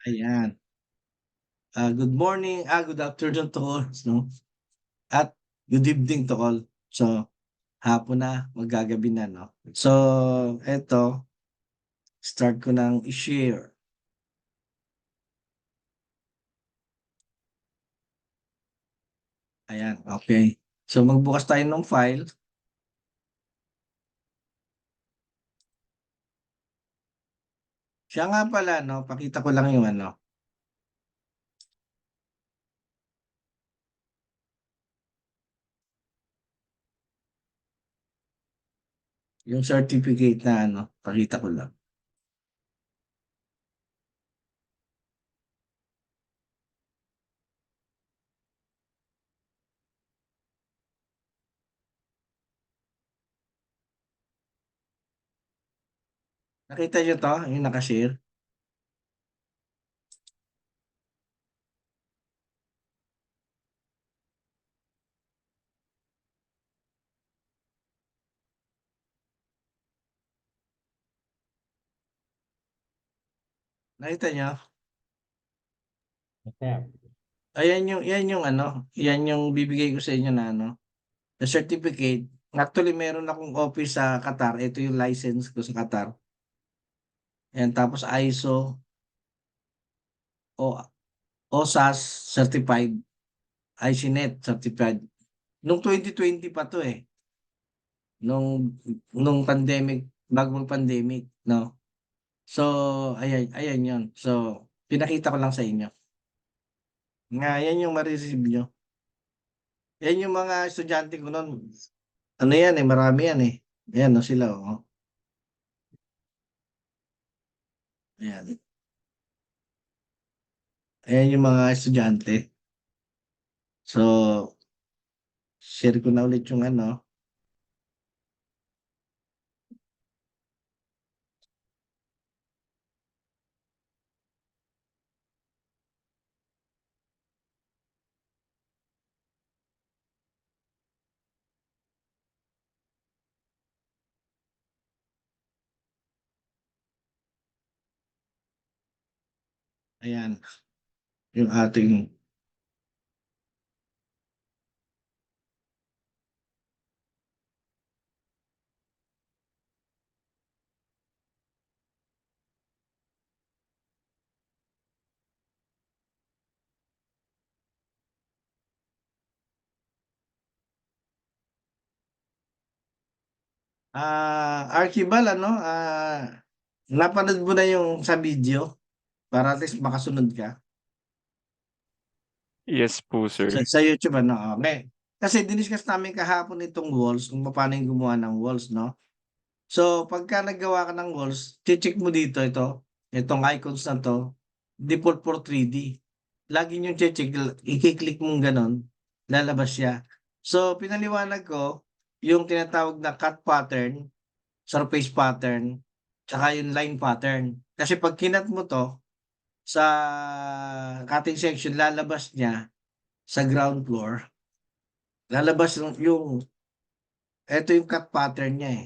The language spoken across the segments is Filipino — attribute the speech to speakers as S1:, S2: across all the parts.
S1: Ayan. Good morning, good afternoon to all, 'no, at good evening to all. So, hapon na, maggagabi na, 'no. So, eto, start ko ng i-share. Ayan, okey. So, magbukas tayo ng file. Siya nga pala 'no, pakita ko lang yung ano, yung certificate na ano, pakita ko lang. Nakita niyo 'to, yung naka-share? Nakita niyo? Ayan yung 'yan yung ano, 'yan yung bibigay ko sa inyo na ano, na certificate. Actually meron akong office sa Qatar, ito yung license ko sa Qatar. Ayan, tapos ISO o OSAS certified, ICNet certified. Nung 2020 pa 'to, eh, nung pandemic, bago mag-pandemic 'no. So, ayan ayan 'yun. So, pinakita ko lang sa inyo. Nga 'yan yung ma-re-receive niyo. 'Yan yung mga estudyante ko nun, ano 'yan, eh, marami 'yan, eh. Ayan, oh, sila, oh. Ayan. Ayan yung mga estudyante. So, share ko na ulit yung ano, ayan, yung ating Archibald ano, napanood mo na yung sa video para at least makasunod ka
S2: Yes po, sir.
S1: sa YouTube ano, okey. Kasi diniscuss namin kahapon itong walls kung papaano yung gumawa ng walls 'no. So, pagka naggawa ka ng walls, che-check mo dito ito, itong icons na 'to, default for 3D. Lagi niyong che-check, iki-click mong gano'n, lalabas siya. So, pinaliwanag ko yung tinatawag na cut pattern, surface pattern, tsaka yung line pattern. Kasi 'pag kinat mo 'to sa cutting section, lalabas niya sa ground floor, lalabas yung eto yung cut pattern niya, eh.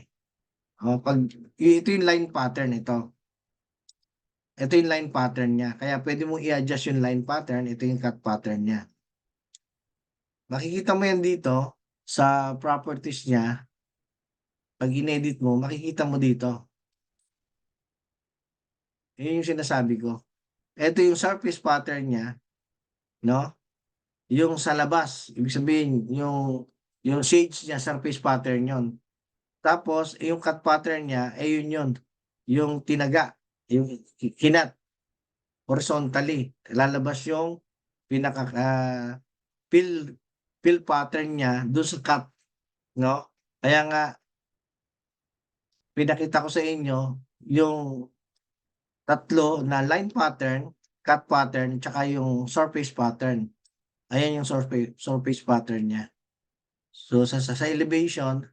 S1: 'Pag ito yung line pattern, ito. Ito yung line pattern niya. Kaya puwede mong i-adjust yung line pattern, ito yung cut pattern niya. Makikita mo yan dito sa properties niya, 'pag inedit mo makikita mo dito. Yun yung sinasabi ko. Ito yung surface pattern niya 'no, yung sa labas, ibig sabihin yung shades niya surface pattern yun. Tapos yung cut pattern niya, eh, yun yun, yung tinaga, yung kinat horizontally. Lalabas yung pinaka, fill fill pattern niya dun sa cut 'no. Kaya nga pinakita ko sa inyo yung tatlo na line pattern, cut pattern, tsaka yung surface pattern. Ayan yung surface pattern niya. So sa elevation,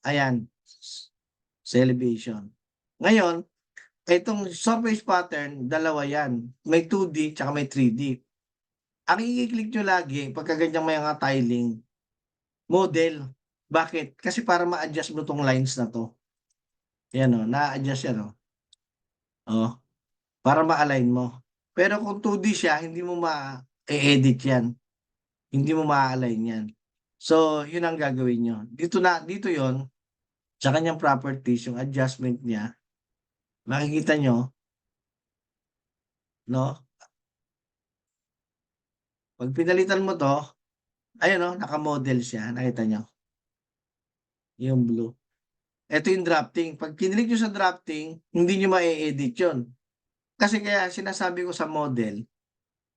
S1: ayan, sa elevation. Ngayon, itong surface pattern, dalawa yan, may 2D tsaka may 3D. Ang i-click niyo lagi pagka ganyang mga tiling, model. Bakit? Kasi para ma-adjust mo 'tong lines na 'to. Ayan, oh, naa-adjust yan, oh. oh, para ma-align mo. Pero kung 2D siya, hindi mo ma-e-edit yan. Hindi mo ma-a-align yan. So, yun ang gagawin nyo. Dito yon sa kanyang properties, yung adjustment niya, makikita nyo, no? Pag pinalitan mo to, ayun, no? Naka-model siya. Nakita nyo? Yung blue. Ito yung drafting. Pag kinilig nyo sa drafting, hindi nyo ma-e-edit yun. Kasi kaya sinasabi ko sa model,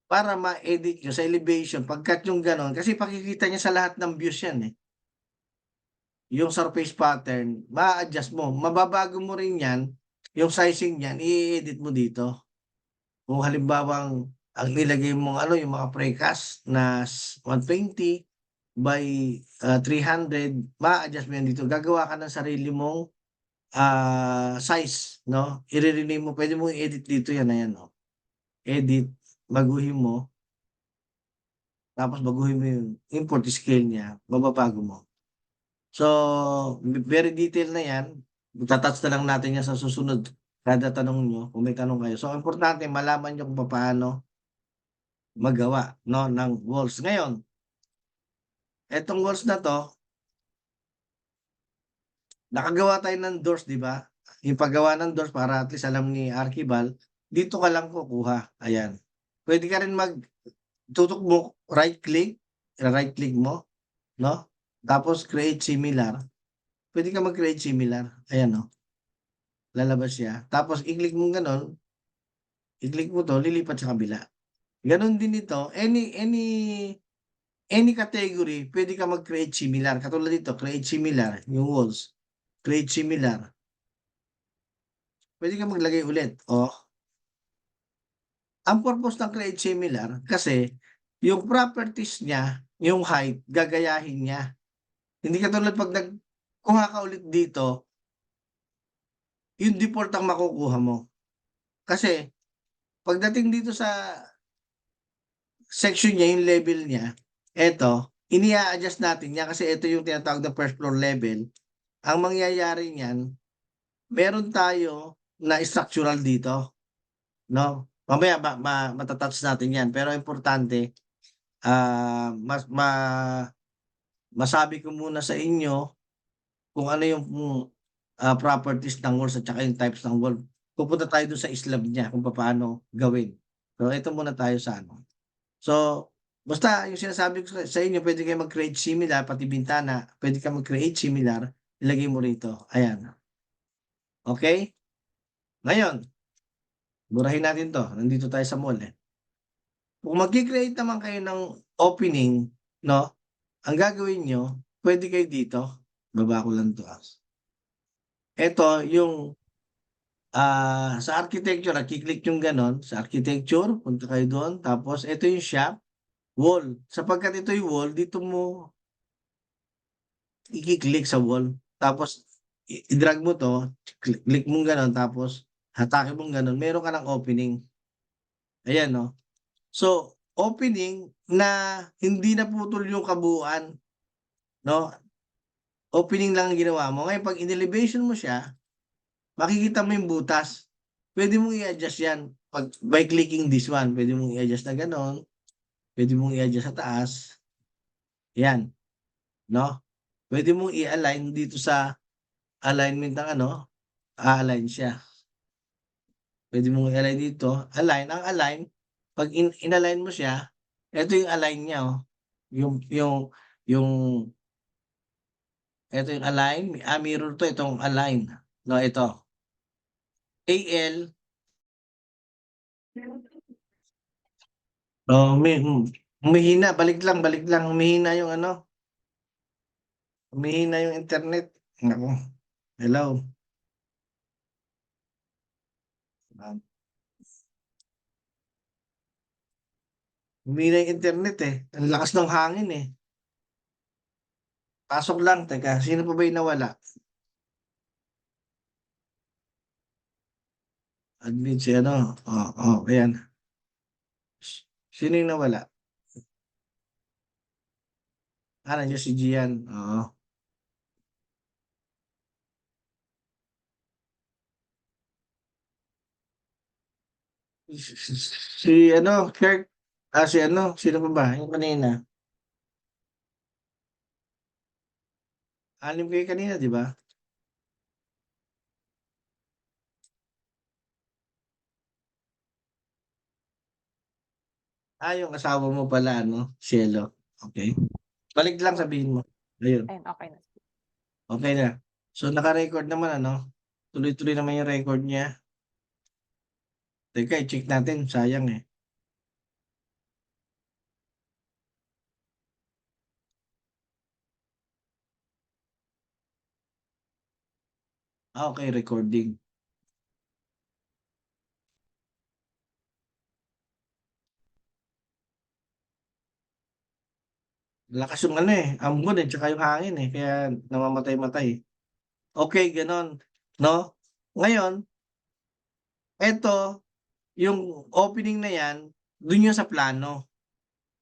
S1: para ma-edit nyo sa elevation, pagkat yung ganon, kasi pakikita niya sa lahat ng views yan eh. Yung surface pattern, ma-adjust mo. Mababago mo rin yan, yung sizing niyan, i-edit mo dito. Kung halimbawang ang nilagay mong ano, yung mga precast na 120 by 300, ma-adjust mo yan dito. Gagawa ka ng sarili mong size, no? I-rename mo, pwede mo i-edit dito yan, ayan, no? Edit, baguhin mo, tapos baguhin mo yung import scale niya, mababago mo. So, very detail na yan. Itatouch na lang natin yan sa susunod. Kada tanong nyo, kung may tanong kayo. So, importante, malaman nyo kung paano magawa, no, ng walls. Ngayon, etong walls na to, nakagawa tayo ng doors, di ba? Yung paggawa ng doors para at least alam ni Archibald, dito ka lang kukuha. Ayan. Pwede ka rin tutok mo, right click mo, no? Tapos create similar. Pwede ka mag-create similar. Ayan, no? Lalabas siya. Tapos i-click mo ganon, i-click mo to, lilipat sa kabila. Ganon din ito. Any category, pwede ka mag-create similar. Katulad dito, create similar, yung walls. Create similar. Pwede ka maglagay ulit. O, ang purpose ng create similar, kasi yung properties niya, yung height, gagayahin niya. Hindi katulad pag nagkuha ka ulit dito, yung default ang makukuha mo. Kasi, pagdating dito sa section niya, yung level niya, eto, inia-adjust natin niya kasi ito yung tinatawag na first floor level. Ang mangyayari niyan, meron tayo na structural dito, no? Mamaya matatouch natin yan. Pero importante, masabi ko muna sa inyo kung ano yung properties ng walls at saka yung types ng wall. Pupunta tayo doon sa slab niya kung paano gawin. So, ito muna tayo sa ano. So, basta yung sinasabi ko sa inyo, pwede kayo mag-create similar, pati bintana, pwede ka mag-create similar, ilagay mo rito. Ayan. Okay? Ngayon, burahin natin to. Nandito tayo sa mall eh. Kung mag-create naman kayo ng opening, no? Ang gagawin nyo, pwede kayo dito. Baba ko lang to. Ito, yung sa architecture, nakiklik yung ganon. Sa architecture, punta kayo doon. Tapos, ito yung shop, wall. Sapagkat ito yung wall, dito mo i-click sa wall. Tapos, i-drag mo to, click mo gano'n, tapos hatakin mo gano'n, meron ka ng opening. Ayan, no? So, opening na hindi naputol yung kabuuan, no? Opening lang ang ginawa mo. Ngayon, pag in-elevation mo siya, makikita mo yung butas. Pwede mong i-adjust yan. By clicking this one, pwede mong i-adjust na gano'n. Pwede mong i-adjust sa taas. Yan, no? Pwede mong i-align dito sa alignment ng ano, a-align siya. Pwede mong i-align dito. Align. Ang align, pag in-align mo siya, ito yung align niya, oh. Yung, ito yung align. Mirror to, itong align. No, ito. AL. Oh, humihina. Balik lang. Humihina yung ano. Humihina yung internet. Naku. Hello. Humihina yung internet eh. Ang lakas ng hangin eh. Pasok lang. Teka, sino pa ba yung nawala? Admit si ano. Ayan. Sino yung nawala? Nandiyan si Gian. Oo. Si ano, Kirk, si ano, sino pa ba? Yung kanina. 6 kayo kanina, di ba? Yung asawa mo pala, ano, Cielo. Okay. Balik lang
S2: Opo.
S1: sabihin mo. Ayun,
S2: Ayun, okey na.
S1: okay na. So, naka-record naman, ano? Tuloy-tuloy naman yung record niya. Teka, i-check natin. Sayang eh. Okay, recording. Lakas yung ano eh, ambon eh, tsaka yung hangin eh, kaya namamatay-matay. Okay, ganon. No? Ngayon, eto, yung opening na yan, dun yun sa plano.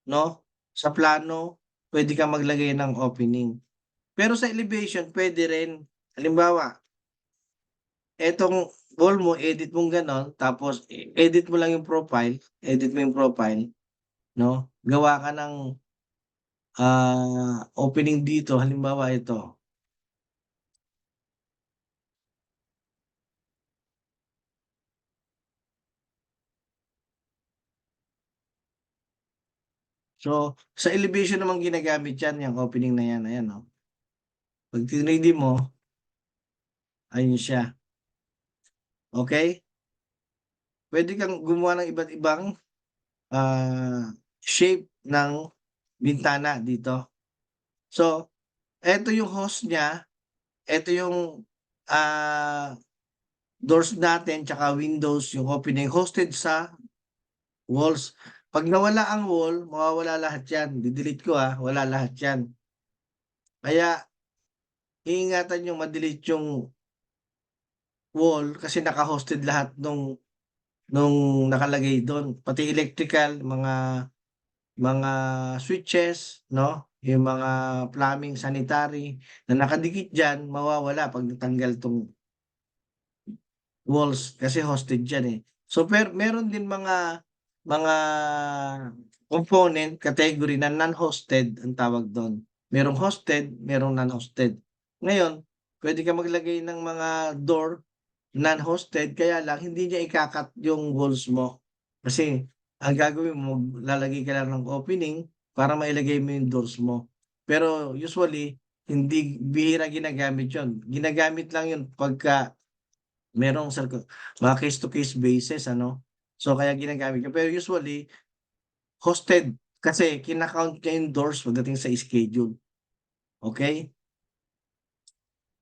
S1: No? Sa plano, pwede kang maglagay ng opening. Pero sa elevation, pwede rin. Halimbawa, etong wall mo, edit mong ganon, tapos edit mo lang yung profile, edit mo yung profile, no? Gawa ka ng opening dito, halimbawa ito. So, sa elevation naman ginagamit yan, yung opening na yan, ayan, no? Pag tinredy mo, ayun siya. Okay? Pwede kang gumawa ng iba't ibang shape ng bintana dito. So, eto yung host niya, eto yung ah, doors natin, tsaka windows, yung opening hosted sa walls. Pag nawala ang wall, mawawala lahat yan. Didelete ko wala lahat yan. Kaya, iingatan yung ma-delete yung wall kasi naka-hosted lahat nung nakalagay doon. Pati electrical, mga switches, no? Yung mga plumbing, sanitary na nakadikit diyan, mawawala pag natanggal tong walls kasi hosted diyan eh. So meron din mga component category na non-hosted ang tawag doon. Merong hosted, merong non-hosted. Ngayon, pwede ka maglagay ng mga door non-hosted kaya lang hindi niya ikakat yung walls mo. Kasi ang gagawin mo, lalagay ka lang ng opening para mailagay mo yung doors mo. Pero usually, hindi bihira ginagamit yon. Ginagamit lang yun pagka merong mga case-to-case basis, ano? So, kaya ginagamit ko. Pero usually, hosted. Kasi kinakount niya yung doors pagdating sa schedule. Okay?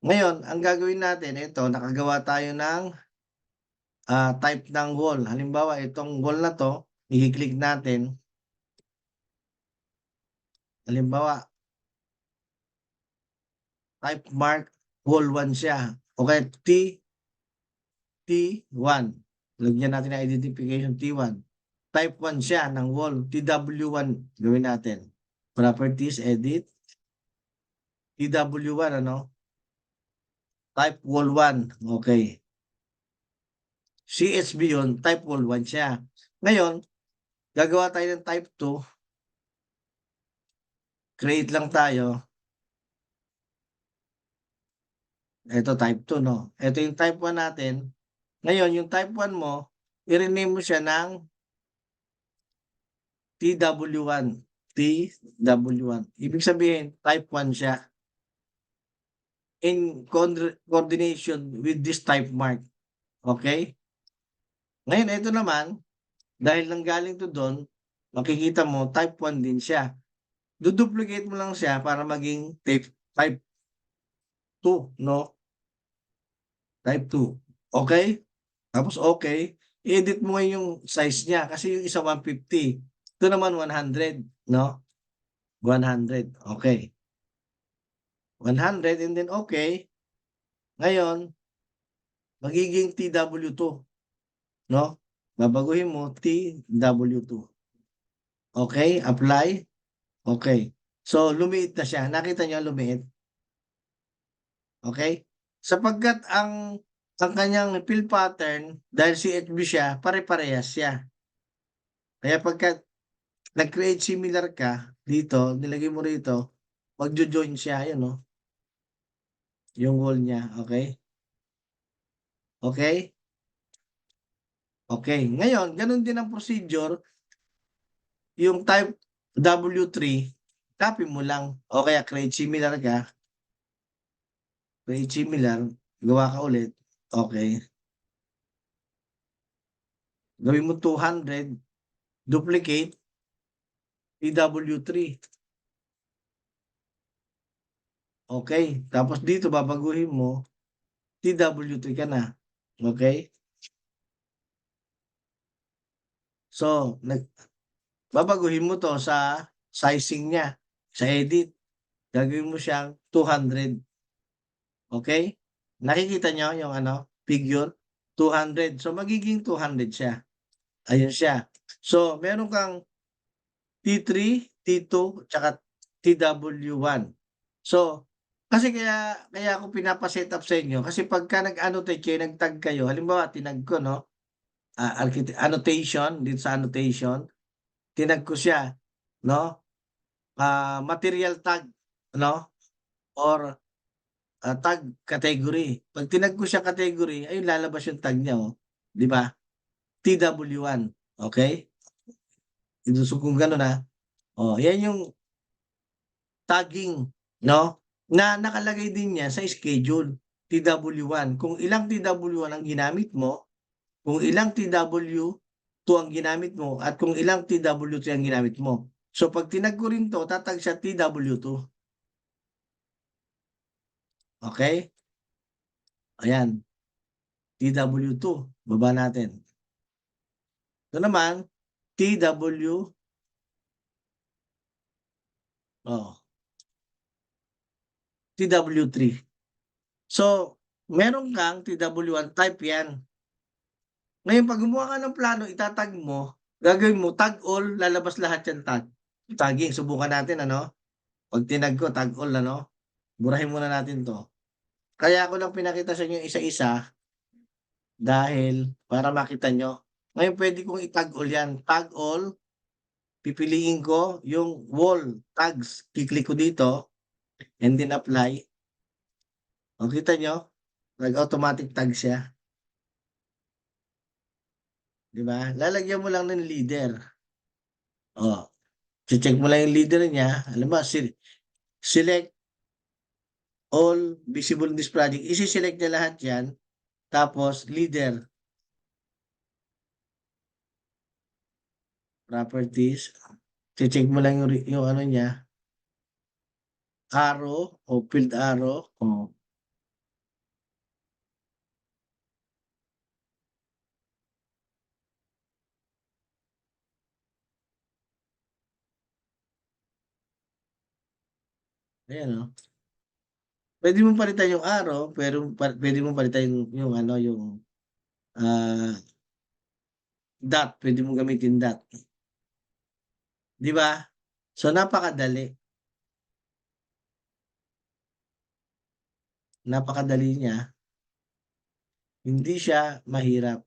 S1: Ngayon, ang gagawin natin, ito, nakagawa tayo ng type ng wall. Halimbawa, itong wall na to, i-click natin. Halimbawa, type mark wall 1 siya. Okay, T1. Lagyan natin ng identification T1. Type 1 siya ng wall. TW1 gawin natin. Properties, edit. TW1, ano? Type wall 1. Okay. CSB yun, type wall 1 siya. Ngayon, gagawa tayo ng type 2. Create lang tayo. Ito type 2, no? Ito yung type 1 natin. Ngayon, yung type 1 mo, i-rename mo siya ng TW1. TW1. Ibig sabihin, type 1 siya. In coordination with this type mark. Okay? Ngayon, ito naman, dahil nanggaling to doon, makikita mo, type 1 din siya. Duduplicate mo lang siya para maging type 2, no? Type 2. Okay? Tapos okay, i-edit mo ngayon yung size niya kasi yung isa 150. Ito naman 100, no? 100. Okay. 100 and then okay. Ngayon, magiging TW2, no? Babaguhin mo TW2. Okay, apply. Okay. So, lumiit na siya. Nakita niyo lumiit? Okay? Sapagkat ang ang kanyang fill pattern, dahil CHB siya, pare-parehas siya. Kaya pagka nag-create similar ka, dito, nilagay mo rito, magjo-join siya, yun, no? Yung wall niya, okay? Okay? Okay. Ngayon, ganun din ang procedure, yung type W3, copy mo lang, o kaya create similar ka, create similar, gawa ka ulit, okay. Gawin mo 200, duplicate, TW3. Okay. Tapos dito babaguhin mo, TW3 ka na. Okay? So, babaguhin mo to sa sizing niya, sa edit. Gagawin mo siyang 200. Okay? Nakikita niyo yung ano, figure? 200. So, magiging 200 siya. Ayun siya. So, meron kang T3, T2, tsaka TW1. So, kasi kaya ako pinapa-set up sa inyo kasi pagka nag-annotate kayo, nag-tag kayo, halimbawa tinag ko 'no, annotation, dito sa annotation, tinag ko siya 'no, material tag 'no, or, tag category. 'Pag tinag ko siya category, ayun lalabas yung tag niya, oh, 'di ba? TW1, okey? So kung gano'n, oh, 'yan yung tagging 'no, na nakalagay din yan sa schedule, TW1. Kung ilang TW1 ang ginamit mo, kung ilang TW2 ang ginamit mo, at kung ilang TW3 ang ginamit mo. So 'pag tinag ko rin 'to, tatag siya TW2, okey? Ayan, TW2, baba natin. Ito naman, TW, oh, TW3. So, meron kang TW1, type 'yan. Ngayon 'pag gumawa ka ng plano, ita-tag mo, gagawin mo tag all, lalabas lahat yan tag. Tagging, subukan natin ano, 'pag tinag ko tag all ano, burahin muna natin 'to. Kaya ko lang pinakita sa inyo isa-isa dahil para makita niyo. Ngayon puwede kong i-tag all yan, tag all, pipiliin ko yung wall tags, ki-click ko dito and then apply. O kita niyo, nag-automatic tag siya, 'di ba? Lalagyan mo lang ng leader, oh, che-check mo lang yung leader niya, halimbawa select all visible in this project, ise-select niya lahat yan, tapos leader, properties, che-check mo lang yung ano niya, arrow o field arrow, oh, ayan, oh. Puwede mong palitan yung arrow, pero puwede mong palitan yung ano, yung, ah, dot, puwede mong gamitin dot, 'di ba? So, napakadali, napakadali niya, hindi siya mahirap.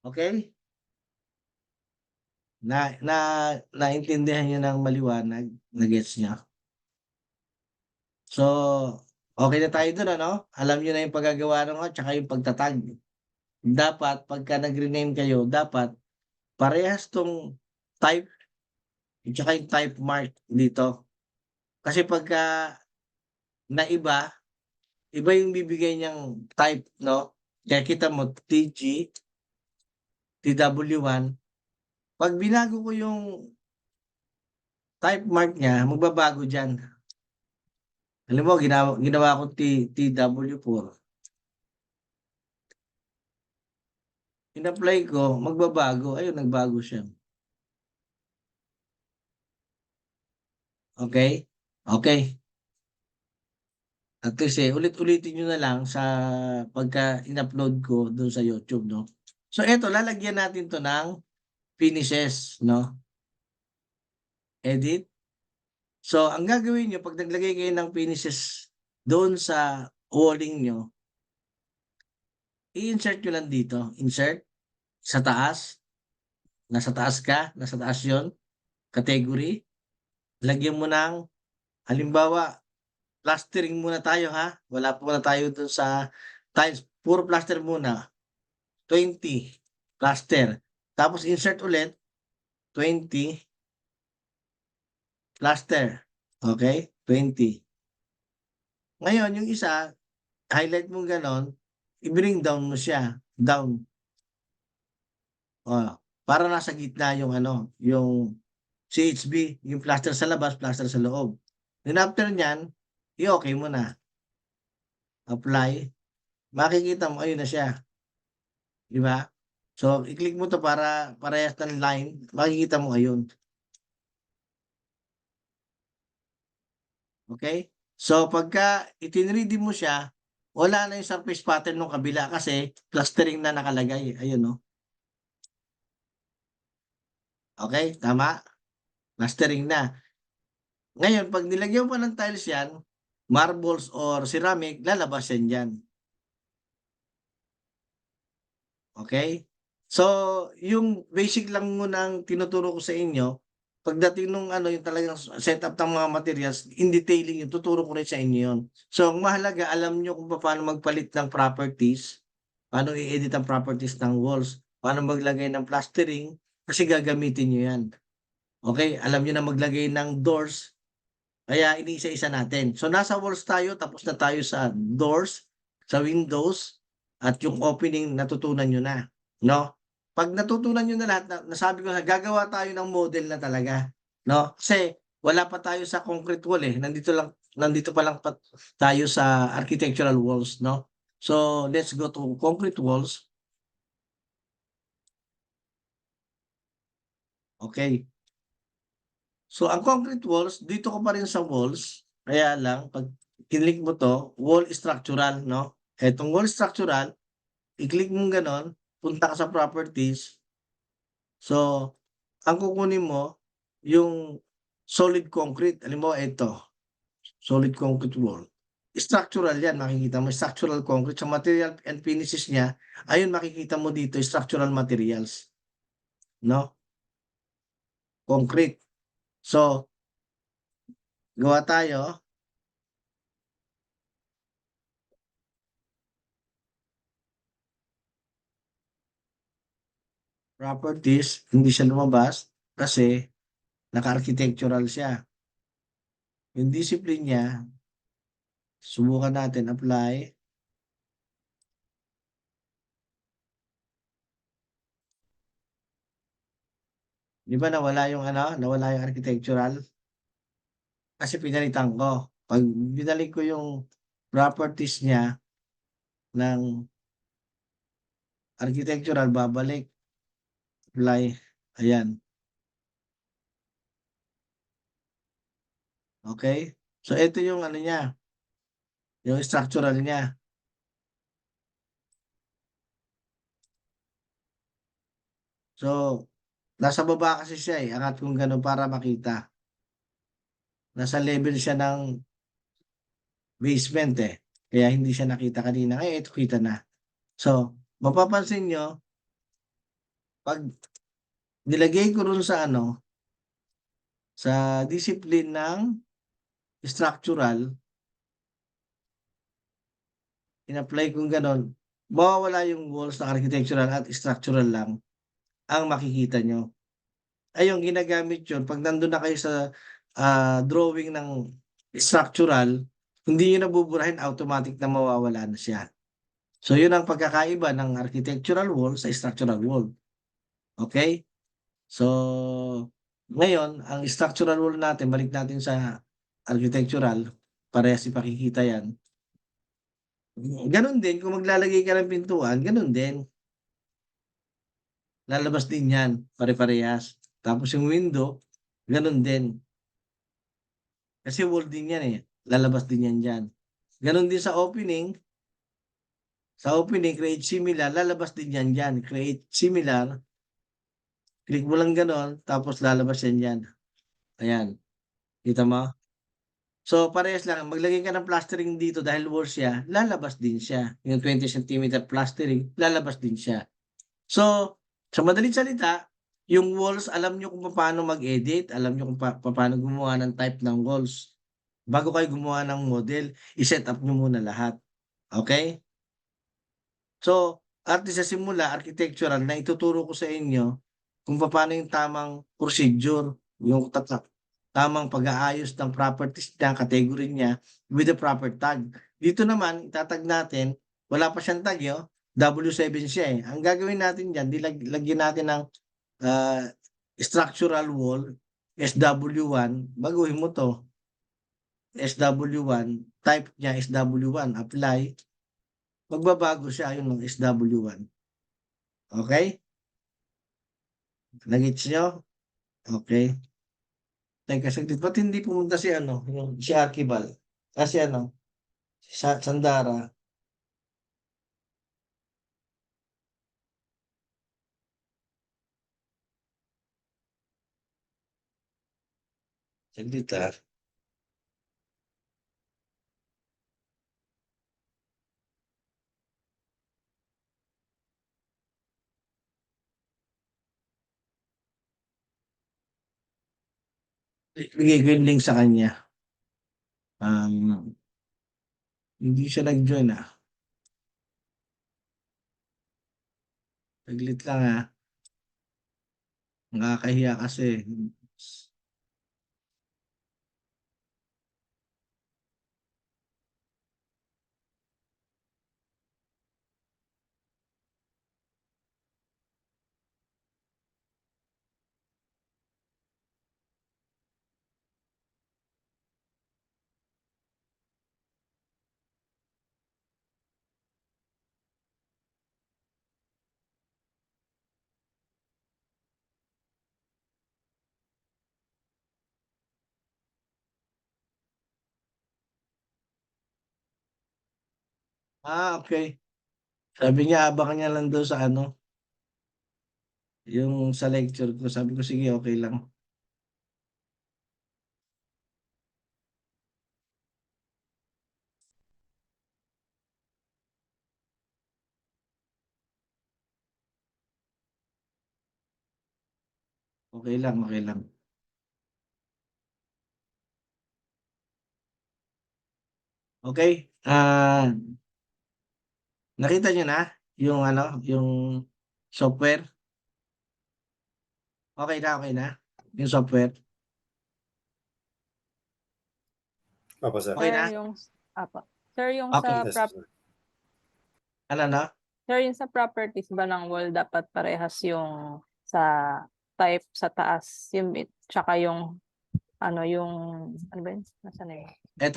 S1: Okey? Na na naintindihan niyo ng maliwanag, na-gets niyo? So, okey na tayo dun ano? Alam niyo na yung paggagawa ng at tsaka yung pagta-tag. Dapat pagka nag-rename kayo, dapat parehas 'tong type at tsaka yung type mark dito. Kasi pagka naiba, iba yung bibigay niyang type 'no? Kaya kita mo TG, TW1, 'pag binago ko yung type mark niya, magbabago diyan. Halimbawa ginawa kong TW4, in-apply ko, magbabago, ayun nagbago siya, okey? Okay. At least, ulit-ulitin niyo na lang sa pagka in-upload ko dun sa YouTube 'no. So eto lalagyan natin 'to ng finishes 'no, edit. So ang gagawin niyo 'pag naglagay kayo ng finishes doon sa walling niyo, i-insert niyo lang dito, insert, sa taas, nasa taas yon category, lagyan mo ng halimbawa plastering muna tayo ha, wala pa muna tayo dun sa tiles, puro plaster muna, 20 plaster. Tapos insert ulit, 20 plaster, okey, 20. Ngayon yung isa, highlight mong gano'n, i-bring down mo siya, down, oh, para nasa gitna yung ano, yung CHB, yung plaster sa labas, plaster sa loob. Then after niyan, i-okey mo na, apply, makikita mo ayun na siya, 'di ba? So i-click mo 'to para parehas ng line, makikita mo ayun, okey? So pagka itinready mo siya, wala na yung surface pattern nung kabila kasi plastering na nakalagay, ayun oh, okey, tama? Plastering na. Ngayon 'pag nilagyan mo pa ng tiles 'yan, marbles or ceramic, lalabas yan diyan, okey? So, yung basic lang muna ang tinuturo ko sa inyo, pagdating nung ano, yung talagang setup ng mga materials, in detailing yun, tuturo ko rin sa inyo yun. So, ang mahalaga alam niyo kung paano magpalit ng properties, paano i-edit ang properties ng walls, paano maglagay ng plastering, kasi gagamitin niyo yan, okey? Alam niyo na maglagay ng doors, kaya iniisa-isa natin. So, nasa walls tayo, tapos na tayo sa doors, sa windows, at yung opening natutunan niyo na, 'no? 'Pag natutunan niyo na lahat na nasabi ko na gagawa tayo ng model na talaga, 'no? Kasi wala pa tayo sa concrete wall, nandito pa lang tayo sa architectural walls, 'no? So, let's go to concrete walls, okey. So, ang concrete walls, dito ka pa rin sa walls, kaya lang 'pag kinlik mo 'to, wall structural 'no, etong wall structural, i-click mong gano'n, punta ka sa properties. So, ang kukunin mo yung solid concrete, halimbawa ito, solid concrete wall. Structural 'yan, makikita mo structural concrete, sa material and finishes niya, ayun makikita mo dito structural materials 'no, concrete. So, gawa tayo, properties, hindi siya lumabas kasi naka-architectural siya. Yung discipline niya, subukan natin apply, 'di ba nawala yung ano, nawala yung architectural? Kasi pinalitan ko. 'Pag binalik ko yung properties niya ng architectural, babalik, apply, ayan, okey? So ito yung ano niya, yung structural niya. So, nasa baba kasi siya, angat kong gano'n para makita. Nasa level siya ng basement, kaya hindi siya nakita kanina, ngayon ito kita na. So, mapapansin niyo 'pag nilagay ko ro'n sa ano, sa discipline ng structural, in-apply kong gano'n, mawawala yung walls ng architectural at structural lang ang makikita niyo. Ay yung ginagamit yun 'pag nandun na kayo sa, drawing ng structural, hindi niyo na buburahin, automatic na mawawala na siya. So yun ang pagkakaiba ng architectural wall sa structural wall, okey? So, ngayon ang structural wall natin, balik natin sa architectural, parehas ipakikita yan. Ganun din kung maglalagay ka ng pintuan, ganun din, lalabas din yan, pare-parehas. Tapos yung window, ganun din. Kasi wall din yan eh. Lalabas din yan dyan. Ganon din sa opening. Sa opening, create similar. Lalabas din yan dyan. Create similar. Click mo lang ganon. Tapos lalabas yan dyan. Ayan. Kita mo? So, parehas lang. Maglagay ka ng plastering dito dahil wall siya. Lalabas din siya. Yung 20 cm plastering. Lalabas din siya. So, sa madaling salita, yung walls, alam nyo kung paano mag-edit, alam nyo kung paano gumawa ng type ng walls. Bago kayo gumawa ng model, i-set up nyo muna lahat. Okay? So, at sa simula, architectural, na ituturo ko sa inyo kung paano yung tamang procedure, yung tamang pag-aayos ng properties niya, category niya, with the proper tag. Dito naman, itatag natin, wala pa siyang tag, yo. W7 siya eh. Ang gagawin natin dyan, lagyan natin ng ah, structural wall, SW1, baguhin mo to, SW1, type niya SW1, apply, magbabago siya yun ng SW1. Okay? Nagets nyo? Okay. Teka, saglit. Ba't hindi pumunta si ano, yung, si Archibald? Kasi ano, Sandara. Saglit ah. Bigay ko yung link sa kanya. Um, hindi siya nag-join ah. Saglit lang ah. Nakakahiya kasi. Ah, okay. Sabi niya, abangan niya lang daw sa ano, yung sa lecture ko. Sabi ko, sige, okay lang. Okay lang, okay lang. Okay? Nakita niyo na yung ano, yung software? Okay na? Yung software?
S2: Opo, sir.
S1: Okay
S3: Sir,
S1: na?
S3: yung apo. Sir, yung
S1: Okay.
S3: sa
S2: Yes, sir.
S1: Ano na?
S3: sir, yung sa properties ba ng wall dapat parehas yung sa type sa taas, yung tsaka yung ano yung ano ba yun? Nasaan na yun? Yung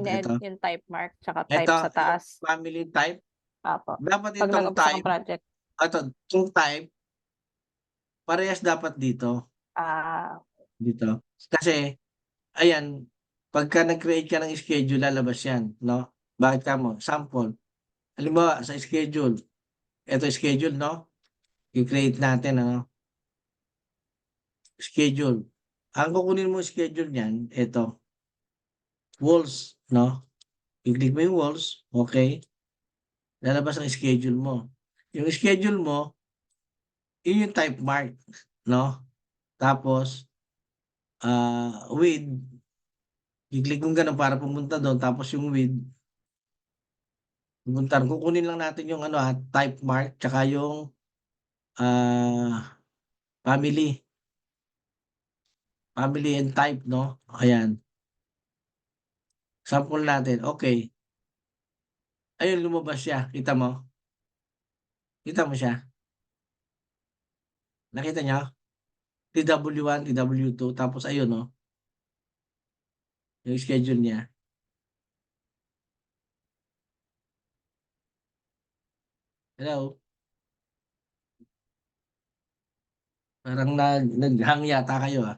S1: Ito.
S3: yung type mark tsaka type
S1: Ito,
S3: sa
S1: yung
S3: taas.
S1: family type.
S3: Apo.
S1: Dapat
S3: Pag
S1: itong
S3: nag-umpisa
S1: type,
S3: ng project.
S1: itong type, parehas dapat dito.
S3: Ah,
S1: Dito. Kasi, ayan, pagka nag-create ka ng schedule, lalabas yan, no? Bakit ka mo? Sample. Halimbawa, sa schedule, ito schedule, no? I-create natin, ano? Schedule. Ang kukunin mo schedule niyan, ito, walls, no? I-click mo yung walls, okay? Lalabas ang schedule mo. Yung schedule mo, yun yung type mark, no? Tapos, with, i-click mo gano'n para pumunta doon. Tapos yung with, pumunta. Kukunin lang natin yung ano, type mark, tsaka yung family. Family and type, no? Ayan. Sample natin. Okay. Ayun, lumabas siya. Kita mo? Kita mo siya? Nakita niyo? TW1, TW2, tapos ayun, no? Yung schedule niya. Hello? Parang nag-hang yata kayo, ah.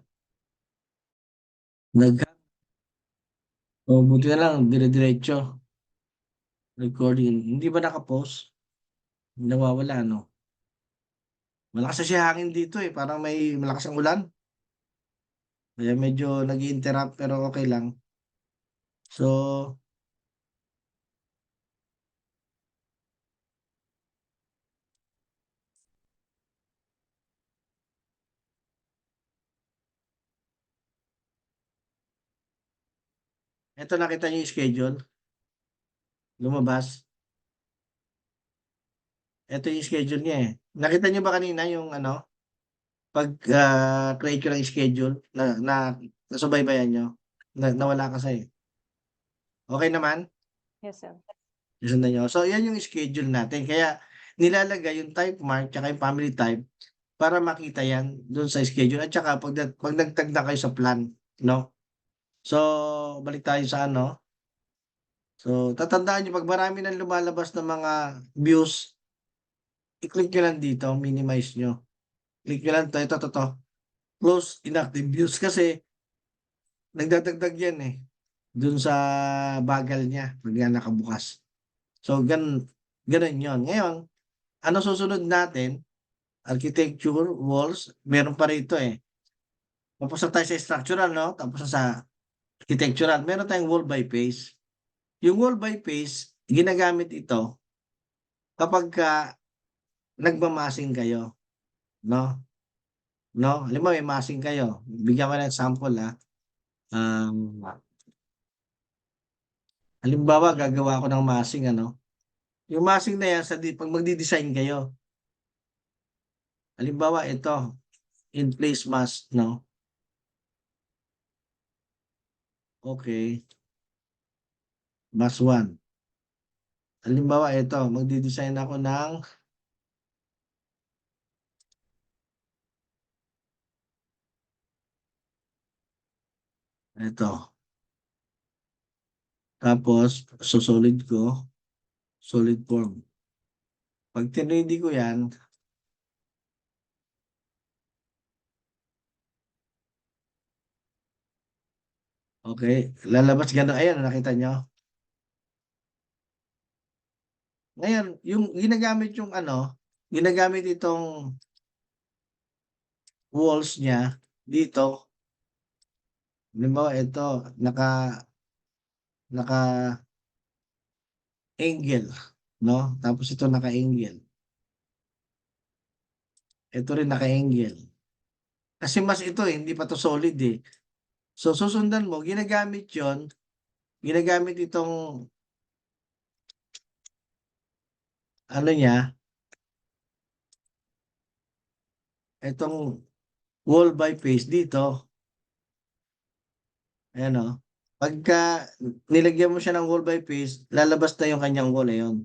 S1: Nag O buti na lang dire-diretso, recording. Hindi ba naka-pause? Nawawala 'no? Malakas kasi hangin dito, eh, parang may malakas ang ulan. Kaya medyo nag-i-interrupt pero okey lang. So, eto nakita niyo yung schedule? Lumabas? Eto yung schedule niya, eh. Nakita niyo ba kanina yung ano, create ko ng schedule na nasubaybayan niyo? Nawala kasi, eh. Okey naman?
S3: Yes, sir.
S1: Nasundan niyo? So, yan yung schedule natin kaya nilalagay yung type mark tsaka yung family type para makita yan dun sa schedule at tsaka pag nagtag na kayo sa plan, 'no? So, balik tayo sa ano, so tatandaan niyo 'pag marami ng lumalabas na mga views, i-click niyo lang dito, minimize niyo. Click niyo lang 'to, ito, close inactive views kasi nagdadagdag yan, eh, dun sa bagal niya pag yan nakabukas. So, gano'n yun. Ngayon, ano susunod natin, architecture, walls, meron pa rito, eh. Tapos na tayo sa structural 'no, tapos na sa architectural, meron tayong wall by face. Yung wall by face, ginagamit ito kapagka nagma-massing kayo, 'no? 'No, halimbawa may massing kayo, bigyan ko ng example, um, halimbawa gagawa ako ng massing ano, yung massing na yan 'pag magde-design kayo, halimbawa ito, in place mass 'no, okey, mass 1. Halimbawa ito, magde-design ako ng eto, tapos solid ko, solid form. 'Pag tinredy ko yan, okey, lalabas gano'n, ayan nakita niyo? Ngayon yung ginagamit itong walls niya dito, halimbawa ito naka-angle 'no, tapos ito naka-angle, ito rin naka-angle. Kasi mas ito, eh, hindi pa 'to solid, eh. So susundan mo ginagamit itong ano niya, itong wall by face dito, ayan, oh. Pagka nilagyan mo siya ng wall by face, lalabas na yung kanyang wall, ayun.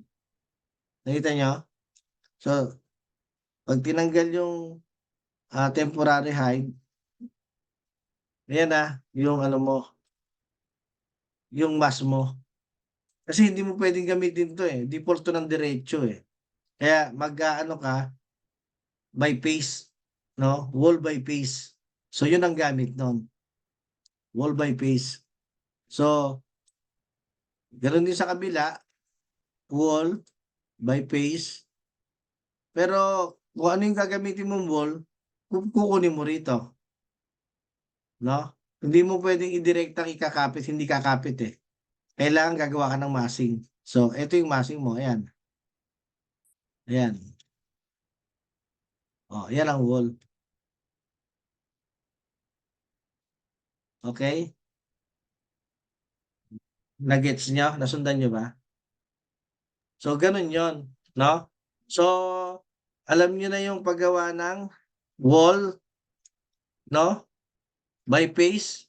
S1: Nakita niyo? So, 'pag tinanggal yung, temporary height, ayan, yung ano mo, yung mask mo. Kasi hindi mo puwedeng gamitin 'to, eh, default 'to ng diretso, eh. Kaya mag-aano ka, by face, 'no, wall by face. So, yun ang gamit nun, wall by face. So, gano'n din sa kabila, wall by face, pero kung ano yung gagamitin mong wall, kukunin mo rito, 'no? Hindi mo puwedeng direktang ikakapit, hindi kakapit, eh. Kailangan gagawa ka ng masing. So, eto yung masing mo, ayan. Ayan, oh, yan ang wall, okey? Na-gets niyo, nasundan niyo ba? So, gano'n yon, 'no? So, alam niyo na yung paggawa ng wall, 'no, by face,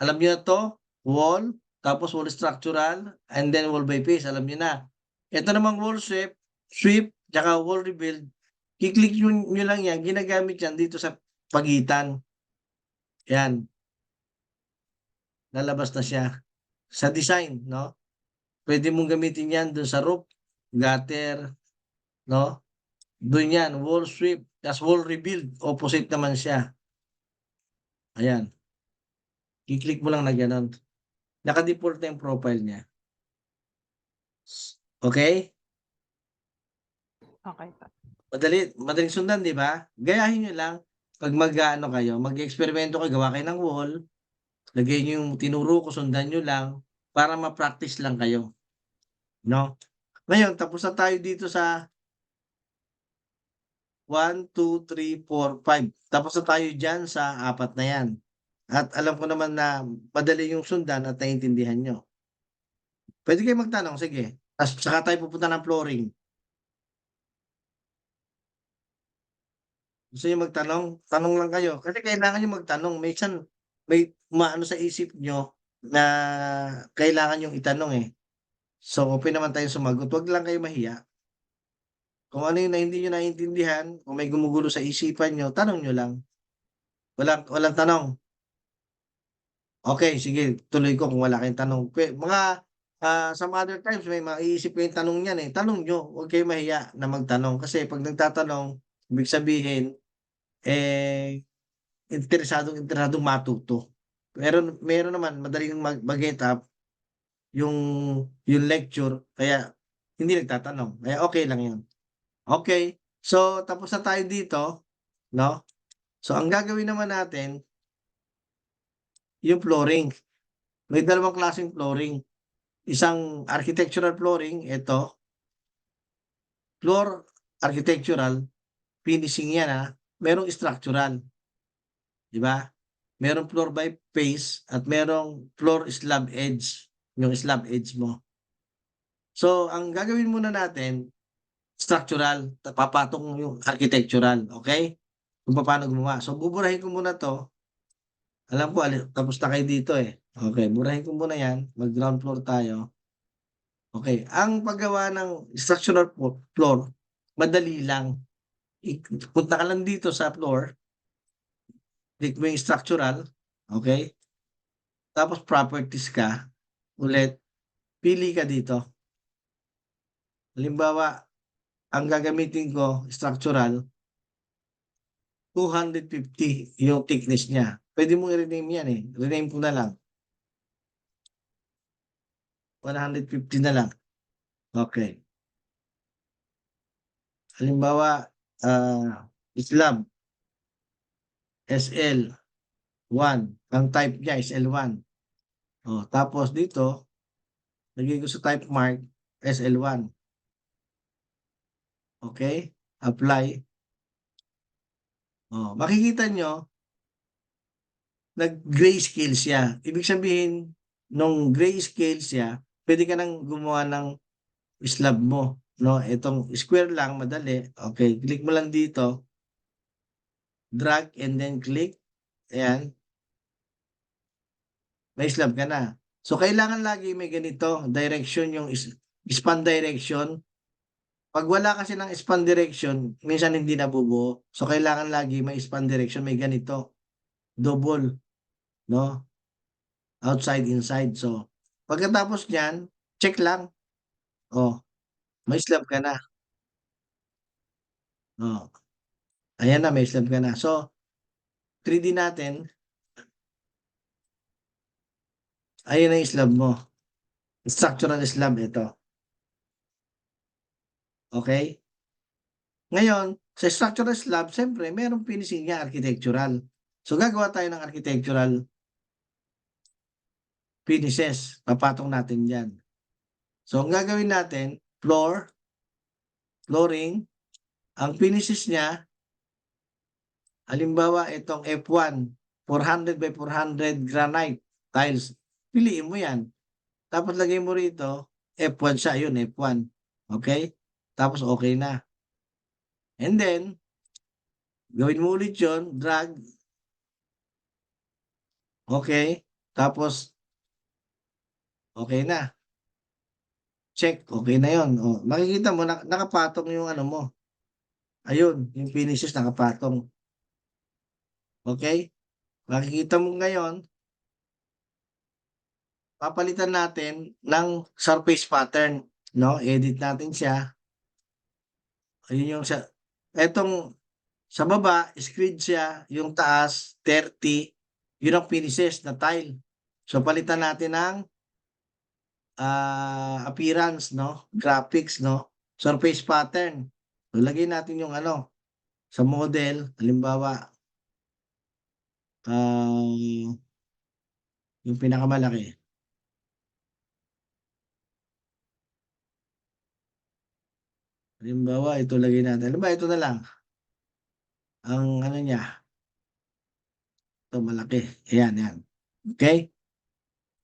S1: alam niyo na 'to, wall, tapos wall structural, and then wall by face, alam niyo na. Ito namang wall sweep, tsaka wall rebuild, i-click niyo lang yan, ginagamit yan dito sa pagitan, yan, lalabas na siya. Sa design 'no, puwede mong gamitin yan dun sa roof, gutter, 'no, dun yan, wall sweep, tas wall rebuild, opposite naman siya, ayan. I-click mo lang na gano'n. Naka-default na yung profile niya. Okay?
S3: Okay po.
S1: Madaling sundan, 'di ba? Gayahin niyo lang 'pag mag-aano kayo, mag-eksperimento kayo, gawa kayo ng wall, lagay niyo yung tinuro ko, sundan niyo lang para ma-practice lang kayo, 'no? Ngayon tapos na tayo dito sa 1, 2, 3, 4, 5. Tapos na tayo diyan sa 4 na 'yan. At alam ko naman na madali yung sundan at naiintindihan niyo. Puwede kayong magtanong, sige. Ta's saka tayo pupunta ng flooring. Gusto niyo magtanong? Tanong lang kayo. Kasi kailangan niyo magtanong. Minsan may umaano sa isip niyo na kailangan niyong itanong, eh. So, open naman tayong sumagot. 'Wag lang kayo mahiya. Kung ano yung na hindi niyo naiintindihan, kung may gumugulo sa isipan niyo, tanong niyo lang. Walang tanong. Okey, sige tuloy ko kung wala kayong tanong. Some other times may maiisip kayong tanong niyan, eh. Tanong niyo, 'wag kayong mahiya na magtanong. Kasi 'pag nagtatanong, ibig sabihin, eh, interesadong matuto. Meron naman madaling mag-get up yung lecture kaya hindi nagtatanong, kaya okey lang yun. Okey, so tapos na tayo dito, 'no? So ang gagawin naman natin, yung flooring. May dalawang klaseng flooring, isang architectural flooring, ito, floor architectural, finishing yan, merong structural, 'di ba? Merong floor by face at merong floor slab edge, yung slab edge mo. So ang gagawin muna natin, structural, papatong yung architectural, okey? Kung papaano gumawa. So buburahin ko muna 'to, alam ko tapos na kayo dito, eh. Okey, burahin ko muna 'yan, mag-ground floor tayo. Okey, ang paggawa ng structural floor, madali lang. Punta ka lang dito sa floor, click mo yung structural, okey? Tapos properties ka, ulit, pili ka dito. Halimbawa, ang gagamitin ko structural, 250 yung thickness niya. Puwede mong i-rename 'yan, eh, rename ko na lang, 150 na lang, okey. Halimbawa, slab, SL1, ang type niya is L1. Oh, tapos dito, lagay ko sa type mark, SL1. Okey, apply. Oh, makikita niyo nag-grayscale siya. Ibig sabihin nung grayscale siya, puwede ka ng gumawa ng slab mo, 'no? Itong square lang madali, okey, click mo lang dito, drag and then click, ayan, may slab ka na. So, kailangan lagi may ganito, direction yung span direction. 'Pag wala kasi ng span direction, minsan hindi nabubuo. So, kailangan lagi may span direction, may ganito, double, 'no, outside, inside. So, pagkatapos niyan, check lang, oh, may slab ka na, oh, ayan na may slab ka na. So, 3D natin, ayan na yung slab mo, structural slab ito, okey? Ngayon, sa structural slab siyempre merong finishing niya architectural. So, gagawa tayo ng architectural finishes, papatong natin diyan. So, ang gagawin natin, flooring, ang finishes niya, halimbawa itong F1, 400 by 400 granite tiles, piliin mo 'yan. Tapos lagay mo rito, F1 siya, ayun F1, okey? Tapos okey na. And then, gawin mo ulit 'yun, drag, okey, tapos okey na, check, okey na 'yun, oh, makikita mo nakapatong yung ano mo, ayun, yung finishes nakapatong, okey? Makikita mo ngayon, papalitan natin ng surface pattern, 'no, edit natin siya, ayun yung etong sa baba squid siya, yung taas 30, yun ang finishes na tile. So, palitan natin ng appearance, no? Graphics, no? Surface pattern. So, lagay natin yung ano, sa model, halimbawa, yung pinakamalaki. Halimbawa, ito lagay natin. Halimbawa, ito na lang. Ang ano niya, ito malaki. Ayan, yan. Okay?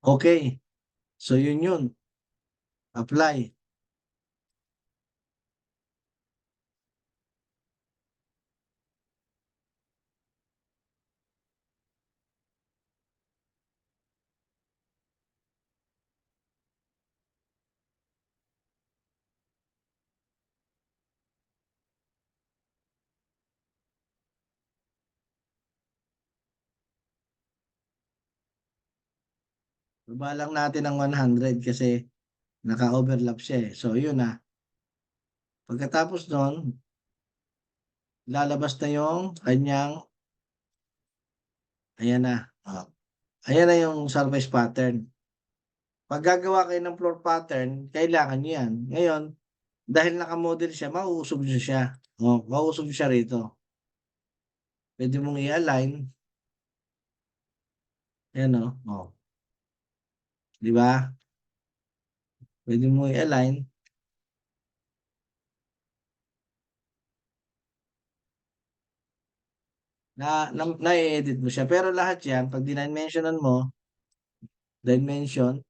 S1: Okay. So, yun. Apply. Baba lang natin ng 100 kasi naka-overlap siya eh. So, yun na. Pagkatapos nun, lalabas na yung kanyang, ayan na. Ayan na yung surface pattern. Pag gagawa kayo ng floor pattern, kailangan nyo yan. Ngayon, dahil naka-model siya, mauusog nyo siya. Mauusog nyo siya rito. Pwede mong i-align. Ayan o. Di ba? Pwede mong i-align. Na-edit mo siya. Pero lahat yan, pag dimensionan mo, dimension,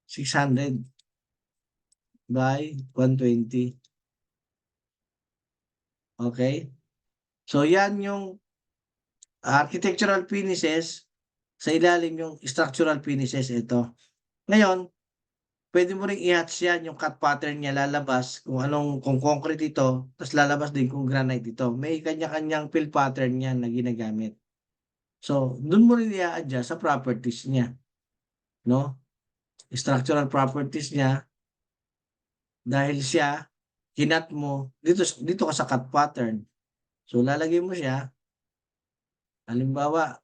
S1: 600 by 120. Okay? So, yan yung architectural finishes. Sa ilalim yung structural finishes. Ito. Ngayon, pwede mo ring i-hatch yan, yung cut pattern niya lalabas kung concrete ito, tapos lalabas din kung granite ito. May kanya-kanyang fill pattern yan na ginagamit. So, dun mo rin i-adjust sa properties niya. No? Structural properties niya, dahil siya, hinat mo, dito ka sa cut pattern. So, lalagay mo siya, halimbawa,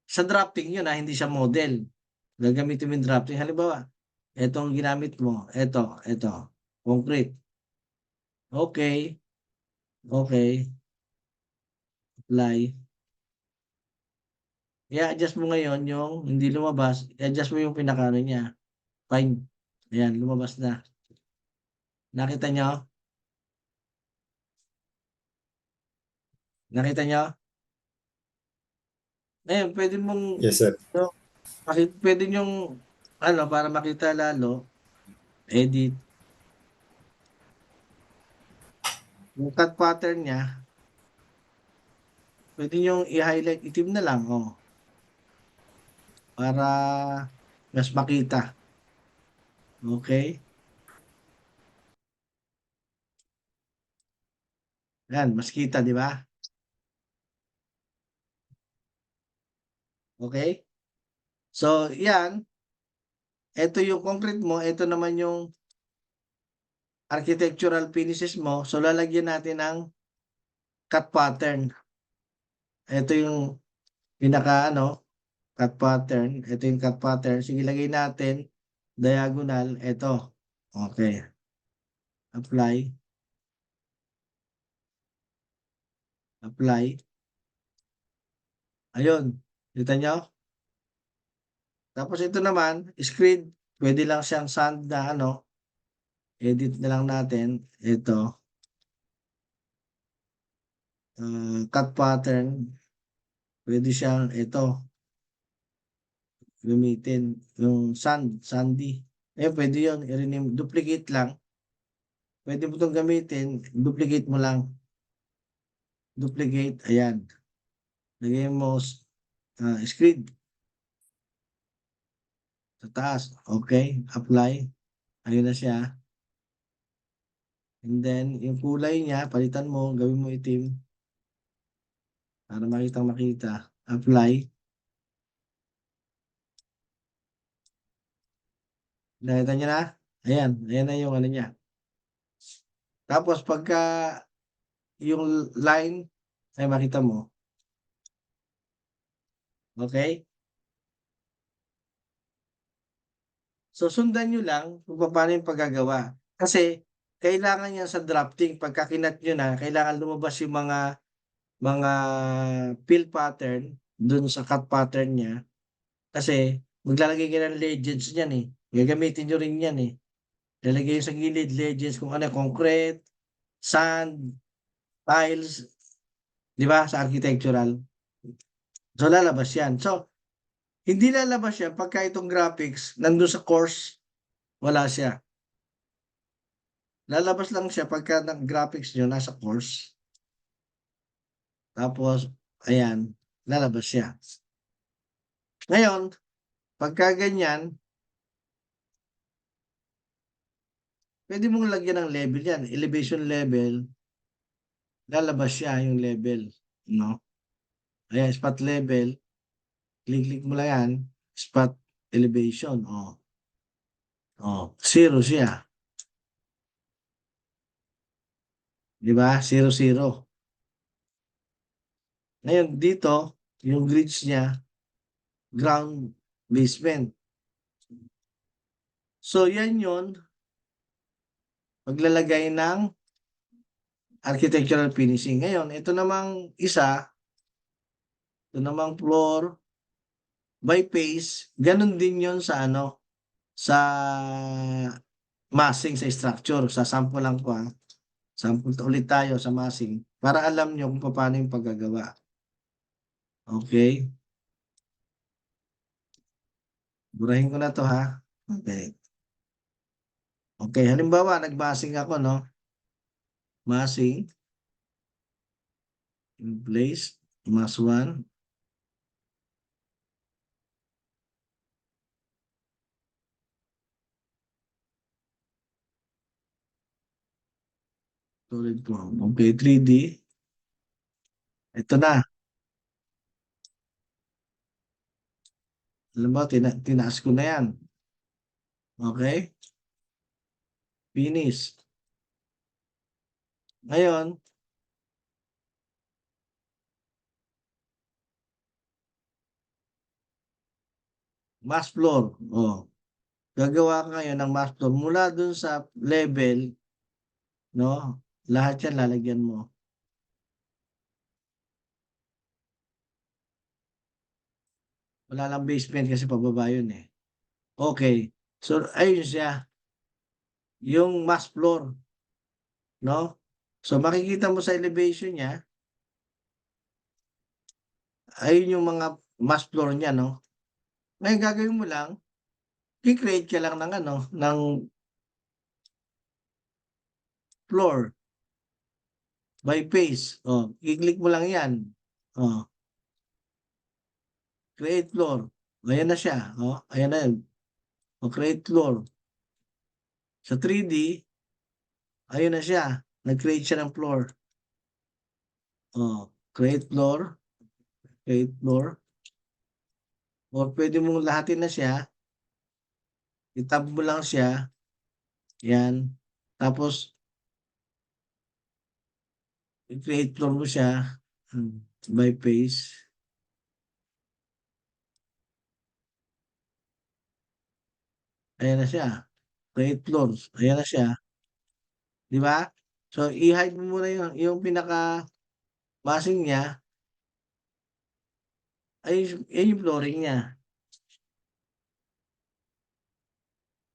S1: sa drafting yun hindi siya model. Gagamitin mo yung drafting. Halimbawa, etong ginamit mo, ito, concrete. Okay. Okay. Apply. I-adjust mo ngayon yung hindi lumabas. I-adjust mo yung pinakano niya. Fine. Ayan, lumabas na. Nakita nyo? Nakita nyo? Ngayon, pwede mong,
S2: Yes, sir.
S1: pwede nyong, para makita lalo, edit. Yung cut pattern niya, pwede nyong i-highlight, itim na lang, para mas makita. Okay? Yan, mas kita, di ba? Okay? So, yan. Ito yung concrete mo. Ito naman yung architectural finishes mo. So, lalagyan natin ng cut pattern. Ito yung cut pattern. Ito yung cut pattern. Sige, lagay natin diagonal. Ito. Okay. Apply. Apply. Ayun. Kita nyo? Tapos ito naman, screen. Pwede lang siyang sand na edit na lang natin. Ito. Cut pattern. Pwede siyang gamitin. Yung sandy. Pwede yun. I-rename. Duplicate lang. Pwede mo itong gamitin. Duplicate mo lang. Duplicate. Ayan. Lagay mo screen. Sa taas. Okay. Apply. Ayun na siya. And then, yung kulay niya, palitan mo. Gawin mo itim. Para makita. Apply. Nakita niya na? Ayan. Ayan na yung niya. Tapos, pagka yung line, ay makita mo. Okay? So, sundan niyo lang kung papaano yung paggagawa. Kasi kailangan yan sa drafting pagka kinat niyo na, kailangan lumabas yung mga fill pattern dun sa cut pattern niya. Kasi maglalagay kayo ng legends niyan, eh. Gagamitin niyo rin yan, eh. Lalagay sa gilid legends kung ano, concrete, sand, tiles, 'di ba, sa architectural. So, lalabas yan. So, hindi lalabas yan pagka itong graphics nandun sa course, wala siya. Lalabas lang siya pagka graphics niyo nasa course. Tapos, ayan, lalabas siya. Ngayon, pagka ganyan, pwede mong lagyan ng level yan, elevation level, lalabas siya yung level, no? Ayan, spot level, click-click mo lang yan, spot elevation, oh. Oh, 0 siya, 'di ba? 0, 0. Ngayon dito, yung grids niya, ground basement. So yan yun, paglalagay ng architectural finishing. Ngayon, ito namang isa, ito namang floor by phase, ganun din yun sa ano, sa massing sa structure. Sa sample lang ko, ah. Sample ulit tayo sa massing para alam nyo kung paano yung paggagawa. Okay? Burahin ko na 'to, ha. Okay. Okay, halimbawa nag-massing ako, 'no? Massing, in place, mass 1. Solid form. Okay, 3D. Ito na. Halimbawa tinaas ko na 'yan. Okay? Finish. Ngayon, mass floor, oh. Gagawa ka ngayon ng mass floor mula dun sa level, 'no, lahat 'yan lalagyan mo. Wala lang basement kasi pababa yun, eh. Okay. So, ayun siya, yung mass floor, 'no? So, makikita mo sa elevation niya, ayun yung mga mass floor niya, 'no? Ngayon gagawin mo lang, ki-create ka lang ng ano, ng floor by phase. Oh, i-click mo lang 'yan. Oh, create floor. Ayan na siya, oh, ayan na yun. Oh, create floor. Sa 3D, ayun na siya, nag-create siya ng floor. Oh, create floor, or puwede mong lahatin na siya, i-tab mo lang siya, 'yan. Tapos i-create floor mo siya, by phase. Ayan na siya, create floors, ayan na siya, 'di ba? So, i-hide mo muna yung pinaka-massing niya, ay yun yung flooring niya.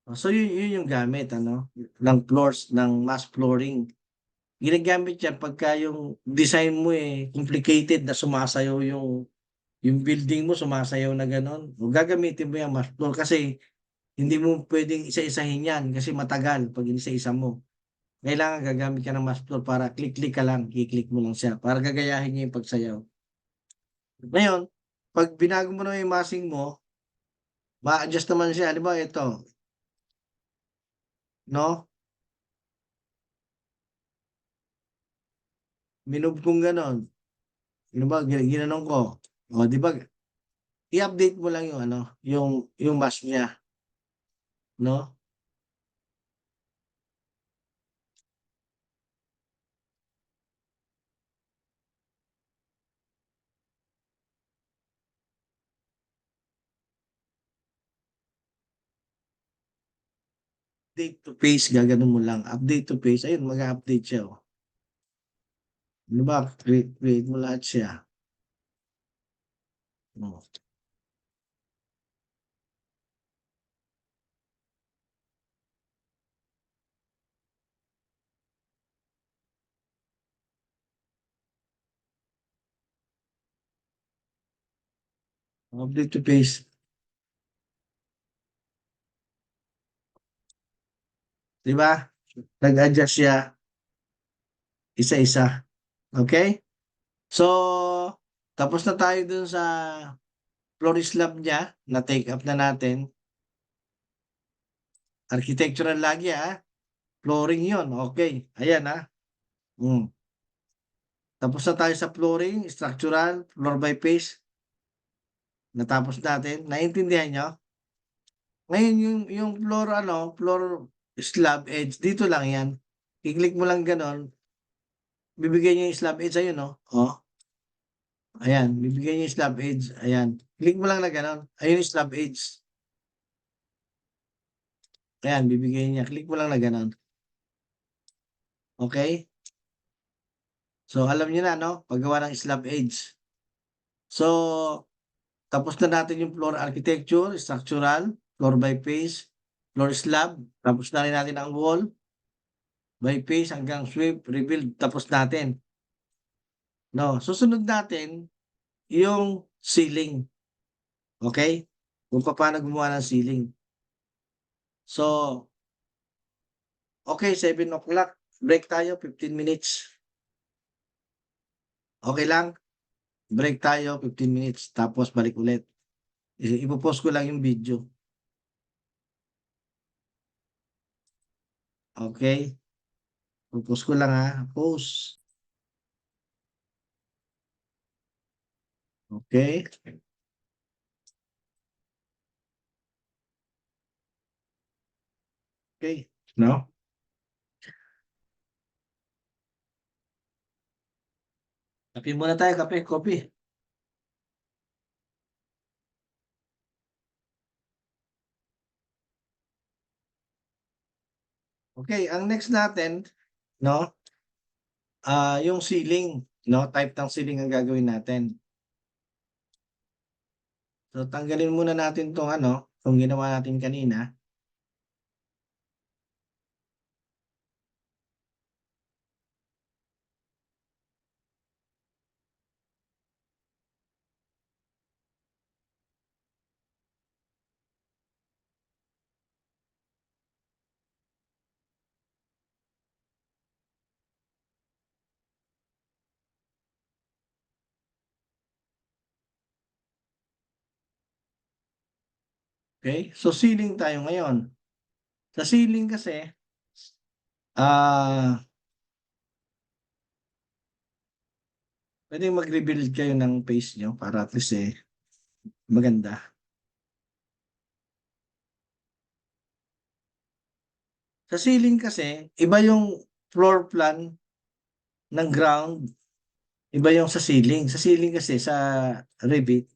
S1: Oh, so yun yung gamit ano, ng floors, ng mass flooring. Ginagamit yan pagka yung design mo, eh, complicated na sumasayaw yung building mo sumasayaw na gano'n, o gagamitin mo yang mass floor kasi hindi mo puwedeng isa-isahin yan kasi matagal 'pag inisa-isa mo. Kailangan gagamit ka ng mass floor para click-click ka lang, i-click mo lang siya para gagayahin niya yung pagsayaw. Ngayon, 'pag binago mo na yung massing mo, ma-a-adjust naman siya. Halimbawa ito, 'no, minob kong gano'n, halimbawa ginanon ko, oh, 'di ba i-update mo lang yung ano, yung mass niya, 'no? update to page, gaganon mo lang. Update to page. Ayun, mag-update siya. Oh. Ano ba? Create mo lahat siya. Oh. Update to page. Di ba? Nag-adjust siya isa-isa. Okay? So, tapos na tayo dun sa floor slab niya na take up na natin. Architectural lagi Flooring yon. Okay. Ayan Mm. Tapos na tayo sa flooring, structural, floor by phase. Natapos natin. Naintindihan nyo? Ngayon yung floor slab edge, dito lang yan. I-click mo lang ganon. Bibigyan niya yung slab edge ayun, no? Oh. Ayan, bibigyan niya yung slab edge. Ayan. Click mo lang na ganon. Ayun yung slab edge. Ayan, bibigyan niya. Click mo lang na ganon. Okay? So, alam niyo na, no? Paggawa ng slab edge. So, tapos na natin yung floor architecture, structural, floor by phase, floor slab. Tapos na rin natin ang wall by phase hanggang sweep, rebuild. Tapos natin. No, susunod natin yung ceiling. Okay? Kung paano gumawa ng ceiling. So, okay, 7 o'clock. Break tayo, 15 minutes. Okay lang? Break tayo, 15 minutes. Tapos balik ulit. Ipopost ko lang yung video. Okay? Ipopost ko lang Post. Okay? Okay. No? Kape muna tayo, kape, kopi. Okay, ang next natin, no? Yung ceiling, no? Type ng ceiling ang gagawin natin. So, tanggalin muna natin tong kung ginawa natin kanina. Okay? So, ceiling tayo ngayon. Sa ceiling kasi, pwedeng mag-rebuild kayo ng face nyo para at least maganda. Sa ceiling kasi, iba yung floor plan ng ground, iba yung sa ceiling. Sa ceiling kasi, sa Revit,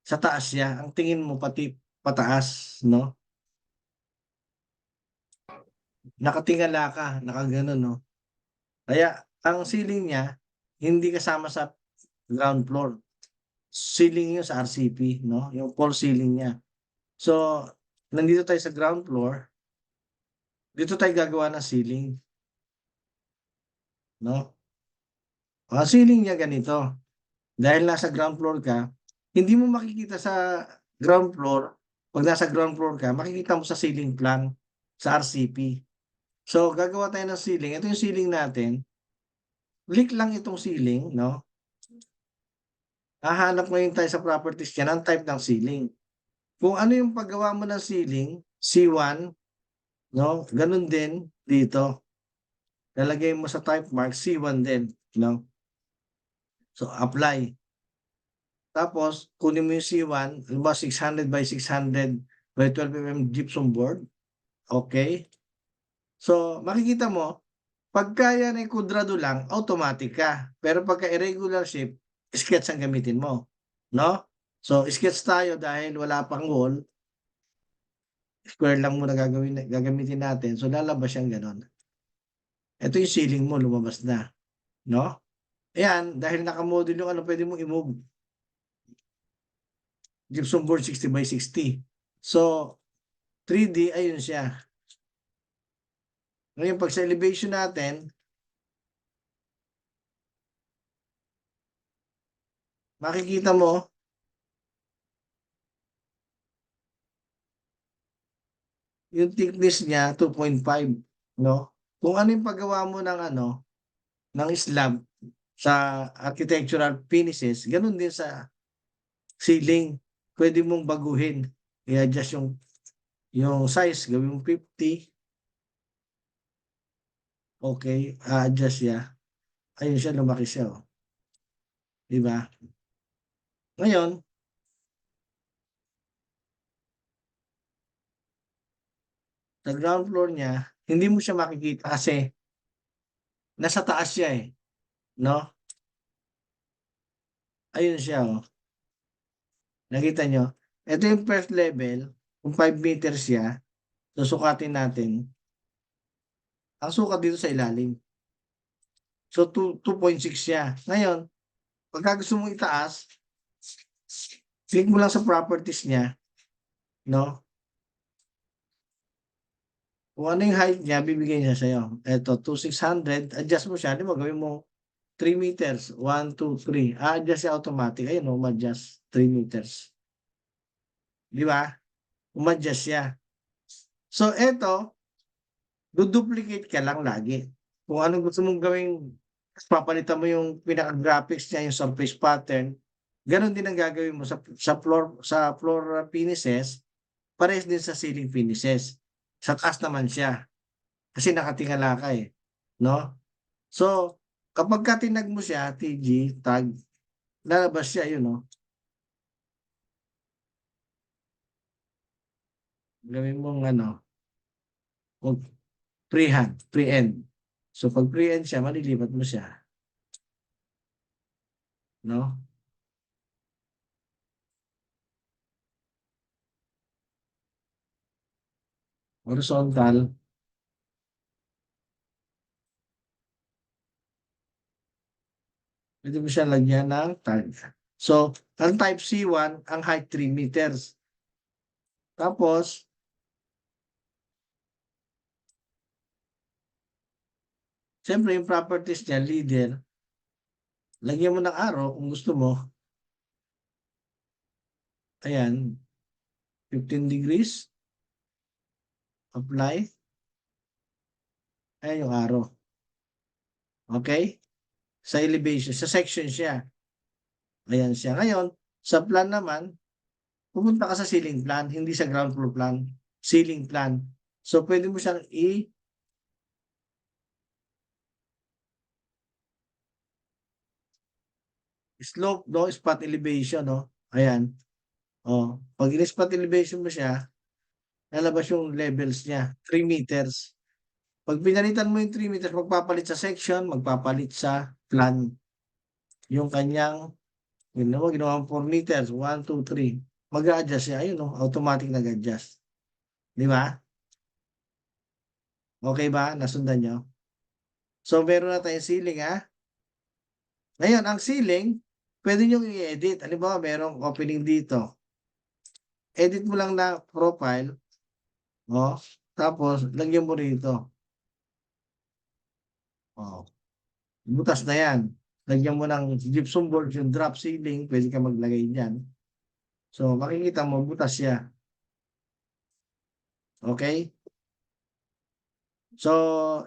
S1: sa taas siya. Ang tingin mo pati pataas, no? Nakatingala ka, nakaganon, no? Kaya, ang ceiling niya, hindi kasama sa ground floor. Ceiling yun sa RCP, no? Yung false ceiling niya. So, nandito tayo sa ground floor. Dito tayo gagawa ng ceiling. No? Ang ceiling niya ganito. Dahil nasa ground floor ka, hindi mo makikita sa ground floor. Pag nasa ground floor ka, makikita mo sa ceiling plan, sa RCP. So, gagawa tayo ng ceiling. Ito yung ceiling natin. Click lang itong ceiling, no? Hahanap ngayon tayo sa properties niya ng type ng ceiling. Kung ano yung paggawa mo ng ceiling, C1, no? Ganun din dito. Lalagay mo sa type mark, C1 din, no? So, apply. Tapos, kunin mo yung C1, ba 600 by 600 by 12 mm gypsum board. Okay? So, makikita mo, pagka yan ay kudrado lang, automatic ka. Pero pagka irregular shape, sketch ang gamitin mo. No? So, sketch tayo dahil wala pang wall. square lang muna gagamitin natin. So, lalabas siyang gano'n. Ito yung ceiling mo, lumabas na. No? Ayan, dahil naka-model yung ano, pwede mong i-move. Gypsum board 60 by 60. So, 3D, ayun siya. Ngayon, pag sa elevation natin, makikita mo, yung thickness niya, 2.5. No? Kung ano yung paggawa mo ng ano, ng slab sa architectural finishes, ganun din sa ceiling. Pwede mong baguhin. I-adjust yung size, gawin mong 50. Okay, a-adjust siya. Ayun siya, lumaki siya. Oh. Di ba? Ngayon, sa ground floor niya, hindi mo siya makikita kasi nasa taas siya eh. No? Ayun siya. Oh. Nakita nyo? Ito yung first level. Kung 5 meters siya, susukatin natin. Ang sukat dito sa ilalim. So, 2.6 siya. Ngayon, pagka gusto mong itaas, click mo lang sa properties niya. No? Kung ano yung height niya, bibigay niya sa'yo. Ito, 2,600. Adjust mo siya. Di ba? Gawin mo 3 meters. 1, 2, 3. A-adjust siya automatic. Ayun, ma-adjust. 3 meters. Di ba? Ma-adjust siya. So, ito, duplicate ka lang lagi. Kung anong gusto mong gawing, papalitan mo yung pinaka-graphics niya, yung surface pattern, ganun din ang gagawin mo sa floor finishes, pares din sa ceiling finishes. Sa taas naman siya. Kasi nakatingala ka eh. No? So, kapag ka tinag mo siya, TG, tag, lalabas siya, yun, no? Gawin mong ano, huwag freehand, free-end. So, pag free-end siya, malilipat mo siya. No? Horizontal, pwede mo siya lagyan ng tag. So, ang type C1, ang height 3 meters. Tapos, siyempre yung properties niya, leader, lagyan mo ng arrow kung gusto mo. Ayan, 15 degrees. Apply. Ayan yung arrow. Okay? Sa elevation, sa section siya. Ayan siya. Ngayon, sa plan naman, pupunta ka sa ceiling plan, hindi sa ground floor plan. Ceiling plan. So, pwede mo siyang slope, no? Spot elevation, no? Ayan. Oh, pag in-spot elevation mo siya, lalabas yung levels niya, 3 meters. Pag pinalitan mo yung 3 meters, magpapalit sa section, magpapalit sa plan. Yung kanyang, ginawa 4 meters, 1, 2, 3. Mag-a-adjust siya. Ayun, no? Automatic nag-adjust. Di ba? Okay ba? Nasundan nyo? So, meron na tayong ceiling, ha? Ngayon, ang ceiling, pwede nyo i-edit. Halimbawa, merong opening dito. Edit mo lang na profile. Oh, tapos, lagyan mo rito. Oh, butas na yan. Lagyan mo ng gypsum board, yung drop ceiling, pwede ka maglagay dyan. So, makikita mo, butas siya. Okay? So,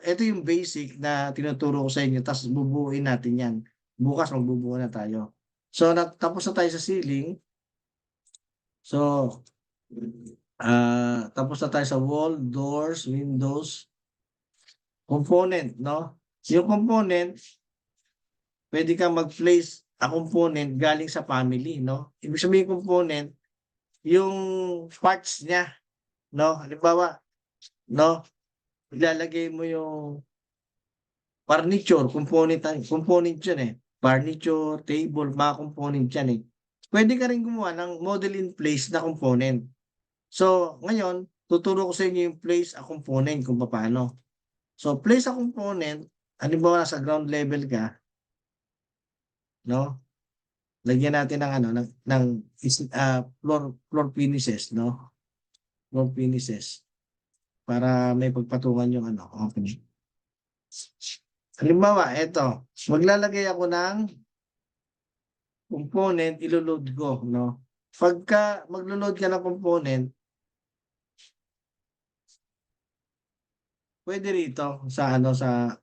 S1: ito yung basic na tinuturo ko sa inyo, tapos bubuuin natin yan. Bukas magbubuo na tayo. So, tapos na tayo sa ceiling. So, tapos na tayo sa wall, doors, windows, component, no? Yung component, pwede kang mag-place a component galing sa family, no? Ibig sabihin component, yung parts niya, no? Halimbawa, no? Ilalagay mo yung furniture, component yan eh. Furniture, table, mga component yan eh. Pwede ka rin gumawa ng model in place na component. So, ngayon, tuturo ko sa inyo yung place a component kung paano. So, place a component, halimbawa nasa ground level ka, no? Lagyan natin ng ano, floor finishes, no? Floor finishes. Para may pagpatungan yung ano, okay. Halimbawa, eto, maglalagay ako ng component, iloload ko, no? Pagka maglo-load ka ng component, pwede rito sa ano, sa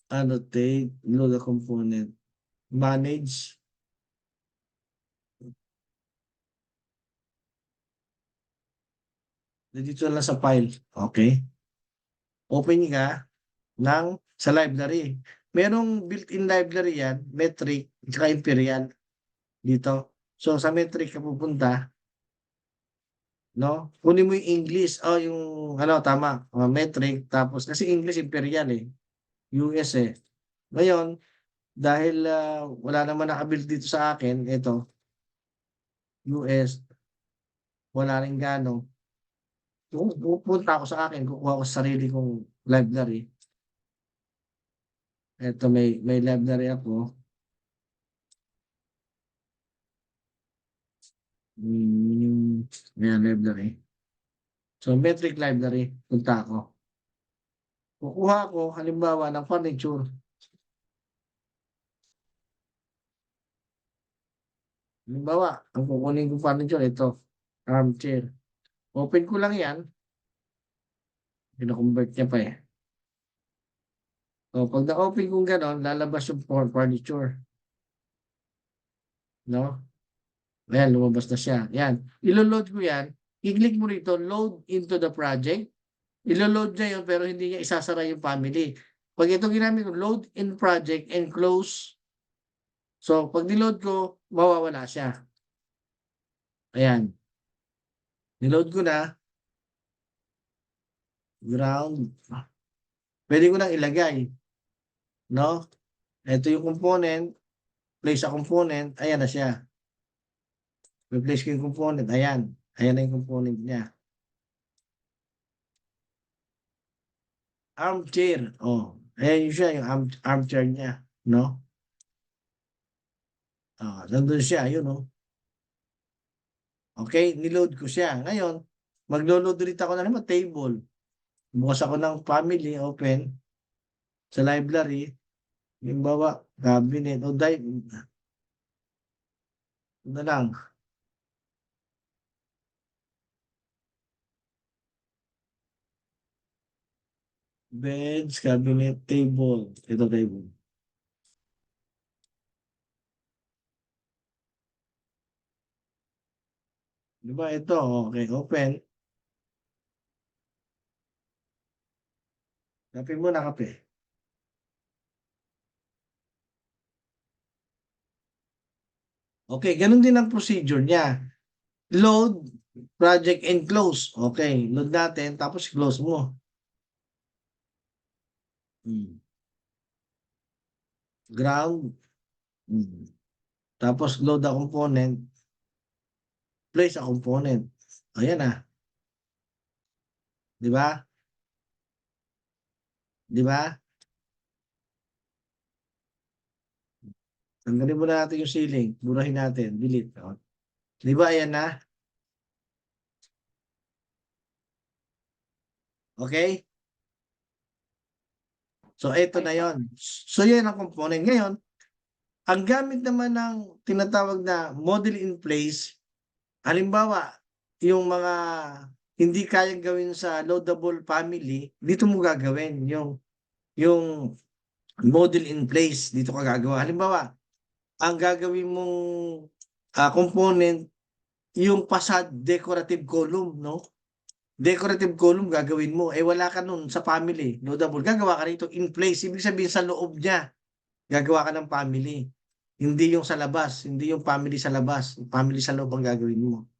S1: annotate, load a component, manage. Dito lang sa file, okay? Open ka sa library. Merong built-in library yan, metric, saka imperial dito. So, sa metric ka pupunta, no? Kunin mo yung English, yung ano, tama, metric, tapos, kasi English imperial US Ngayon, dahil wala naman nakabuild dito sa akin, ito, US, wala rin gano. Pupunta ako sa akin, kukuha ko sa sarili kong library. Ito, may library ako. Ayan, library. So, metric library, punta ako. Kukuha ko, halimbawa, ng furniture. Halimbawa, ang kukunin kong furniture, ito, armchair. Open ko lang yan. Kina-convert niya pa O, pag na-open kong gano'n, lalabas yung furniture. No? Ayan, lumabas na siya. Yan. Ilo-load ko yan. I-click mo rito, load into the project. Ilo-load niya yun, pero hindi niya isasara yung family. Pag ito ginamit ko, load in project and close. So, pag niload ko, mawawala siya. Ayan. Niload ko na. Ground. Pwede ko nang ilagay. No? Ito yung component. Place a component. Ayan na siya. Replace ko yung component. Ayan. Ayan na yung component niya. Armchair. Oh. Ayan yung siya, yung armchair niya. No? Nandun siya. Yun, oh. Okay, niload ko siya. Ngayon, maglo-load ulit ako na naman table. Bukas ako ng family, open. Sa library. Halimbawa, cabinet o na lang. Beds, cabinet, table. Ito table. Diba ito? Okay, open. Kape muna, kape. Okay, ganun din ang procedure niya. Load, project, and close. Okay, load natin, tapos close mo. Ground. Tapos load a component. Place a component. Ayan na. Di ba? Di ba? Tanggalin muna natin yung ceiling. Burahin natin. Delete. Di ba? Ayan na. Okay? So, ito na yon. So, yan ang component. Ngayon, ang gamit naman ng tinatawag na model in place, halimbawa, yung mga hindi kayang gawin sa loadable family, dito mo gagawin yung model in place. Dito ka gagawa. Halimbawa, ang gagawin mong component, yung facade decorative column, no? Decorative column gagawin mo. Wala ka nun sa family. Loadable. Gagawa ka rito in place. Ibig sabihin sa loob niya. Gagawa ka ng family. Hindi yung sa labas. Hindi yung family sa labas. Family sa loob ang gagawin mo.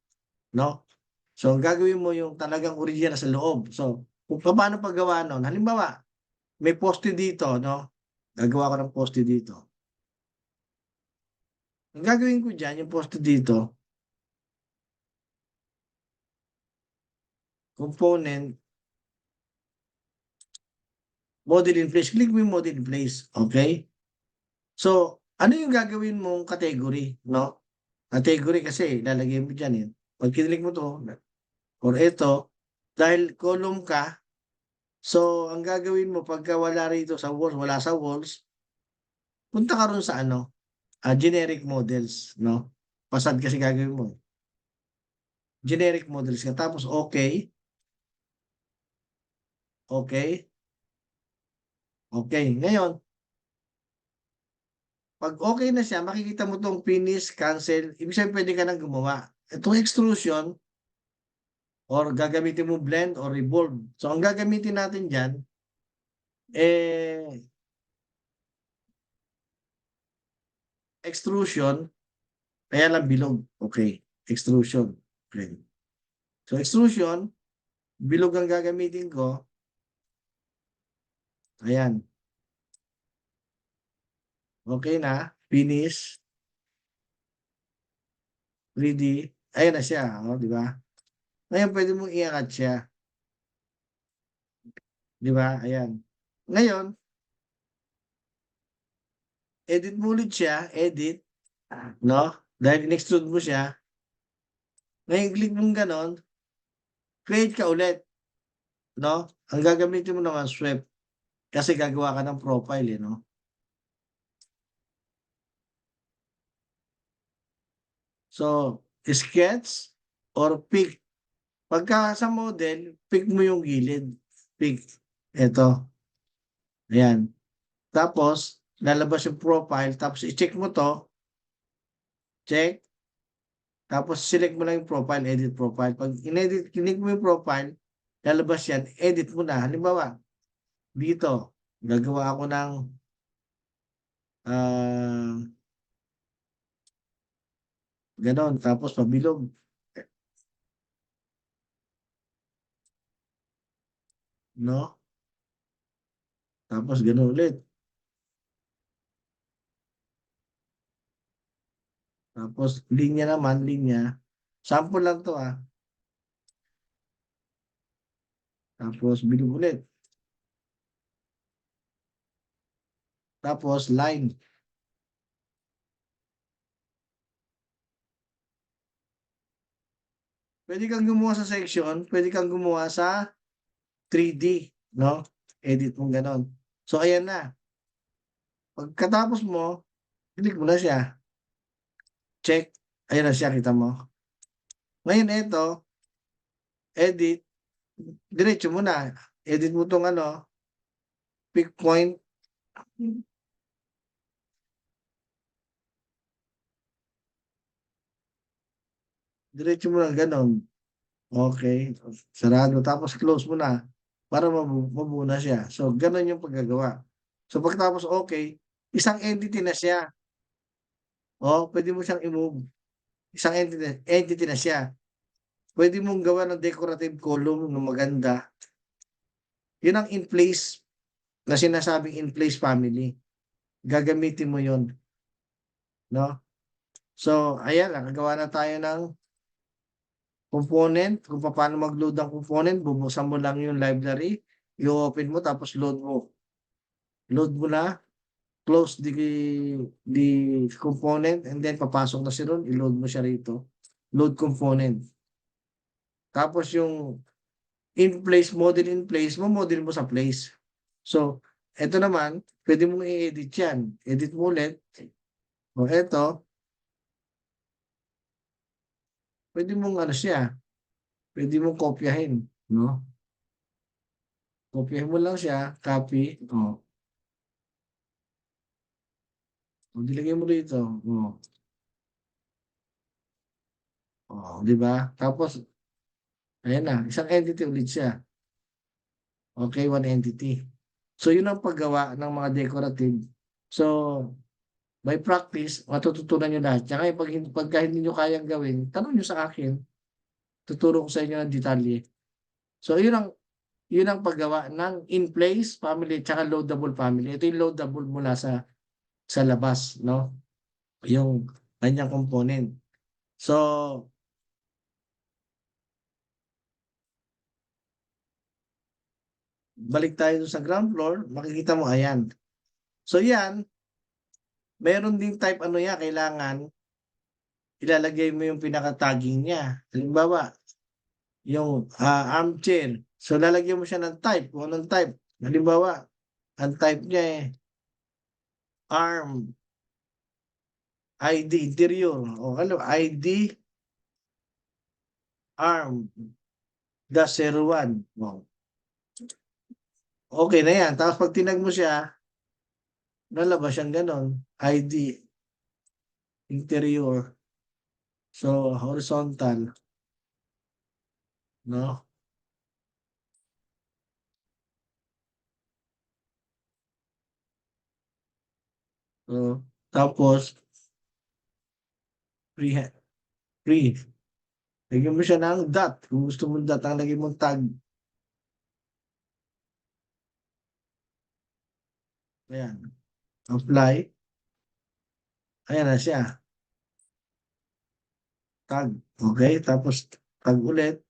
S1: No? So, ang gagawin mo yung talagang original sa loob. So, kung paano paggawa nun. Halimbawa, may poste dito, no? Gagawa ko ng poste dito. Ang gagawin ko dyan, yung poste dito, component, model in place. Click mo yung model in place. Okay? So, ano yung gagawin mong category, no? Category kasi lalagay mo dyan eh. Pag kinlik mo to, or ito, dahil column ka, so ang gagawin mo pagka wala rito sa walls, wala sa walls, punta ka ron sa ano, generic models, no? Pasad kasi gagawin mo. Generic models ka. Tapos okay, okay, okay. Ngayon, pag okay na siya, makikita mo tong finish, cancel. Ibig sabihin pwede ka nang gumawa. Itong extrusion, or gagamitin mo blend or revolve. So, ang gagamitin natin dyan, eh, extrusion, kaya lang bilog. Okay. Extrusion. Okay. So, extrusion, bilog ang gagamitin ko. Ayan. Okay na. Finish. 3D. Ayan na siya. O, di ba? Ngayon, pwede mong iangat siya. Di ba? Ayan. Ngayon, edit mo ulit siya. Edit. No? Dahil in-extrude mo siya. Ngayon, click mong ganon. Create ka ulit. No? Ang gagamitin mo naman, swipe. Kasi gagawa ka ng profile, eh, no? So, sketch or pick. Pagka sa model, pick mo yung gilid. Pick. Ito. Ayan. Tapos, lalabas yung profile. Tapos, i-check mo to. Check. Tapos, select mo lang yung profile. Edit profile. Pag in-edit, click mo yung profile, lalabas yan. Edit mo na. Halimbawa, dito, gagawa ako ng ganon. Tapos, pabilog. No? Tapos, ganon ulit. Tapos, linya naman, linya. Sample lang to, ah. Tapos, bilog ulit. Tapos, line. Pwede kang gumawa sa section, pwede kang gumawa sa 3D, no? Edit mo ganon. So, ayan na. Pagkatapos mo, click mo na siya. Check. Ayan na siya, kita mo. Ngayon, ito, edit. Diretso mo na. Edit mo tong ano, pick point. Diretso mo na ganon. Okay. Sarado. Tapos close mo na para mabuo na siya. So, ganon yung paggagawa. So, pagkatapos okay, isang entity na siya. O, pwede mo siyang i-move. Isang entity na siya. Pwede mong gawa ng decorative column na maganda. Yun ang in place na sinasabing in place family. Gagamitin mo yun. No? So, ayan, nakagawa na tayo ng component. Kung paano mag-load ng component, bubuksan mo lang yung library, i-open mo, tapos load mo. Load mo na, close the component, and then papasok na siya ron, i-load mo siya rito. Load component. Tapos yung in place, model in place, model mo sa place. So, eto naman, pwede mong i-edit yan. Edit mo ulit. O eto, pwede mong ano siya, pwede mong kopyahin, no? Kopyahin mo lang siya, copy, o dilagay mo dito, di ba? Tapos, ayan na, isang entity ulit siya. Okay, one entity. So, yun ang paggawa ng mga decorative. So, by practice, matututunan nyo lahat. Tsaka pagka hindi nyo kayang gawin, tanong nyo sa akin. Tuturo ko sa inyo ng detalye. So, yun ang paggawa ng in-place family tsaka loadable family. Ito yung loadable mula sa labas, no? Yung kanyang component. So, balik tayo dun sa ground floor, makikita mo, ayan. So yan, meron din type ano yan, kailangan ilalagay mo yung pinaka-tagging niya. Halimbawa, yung armchair. So lalagyan mo siya ng type, kung anong type. Halimbawa, ang type niya arm, ID, interior. O ano, ID, arm, -01. O, okay na yan. Tapos pag tinag mo siya, lalabas siyang ganon. ID, interior. So, horizontal. No? So, tapos, free, free. Lagyan mo siya ng dot. Kung gusto mo dot, ang lagyan mong tag. Ayan. Apply. Ayan na siya. Tag. Okay? Tapos, tag ulit.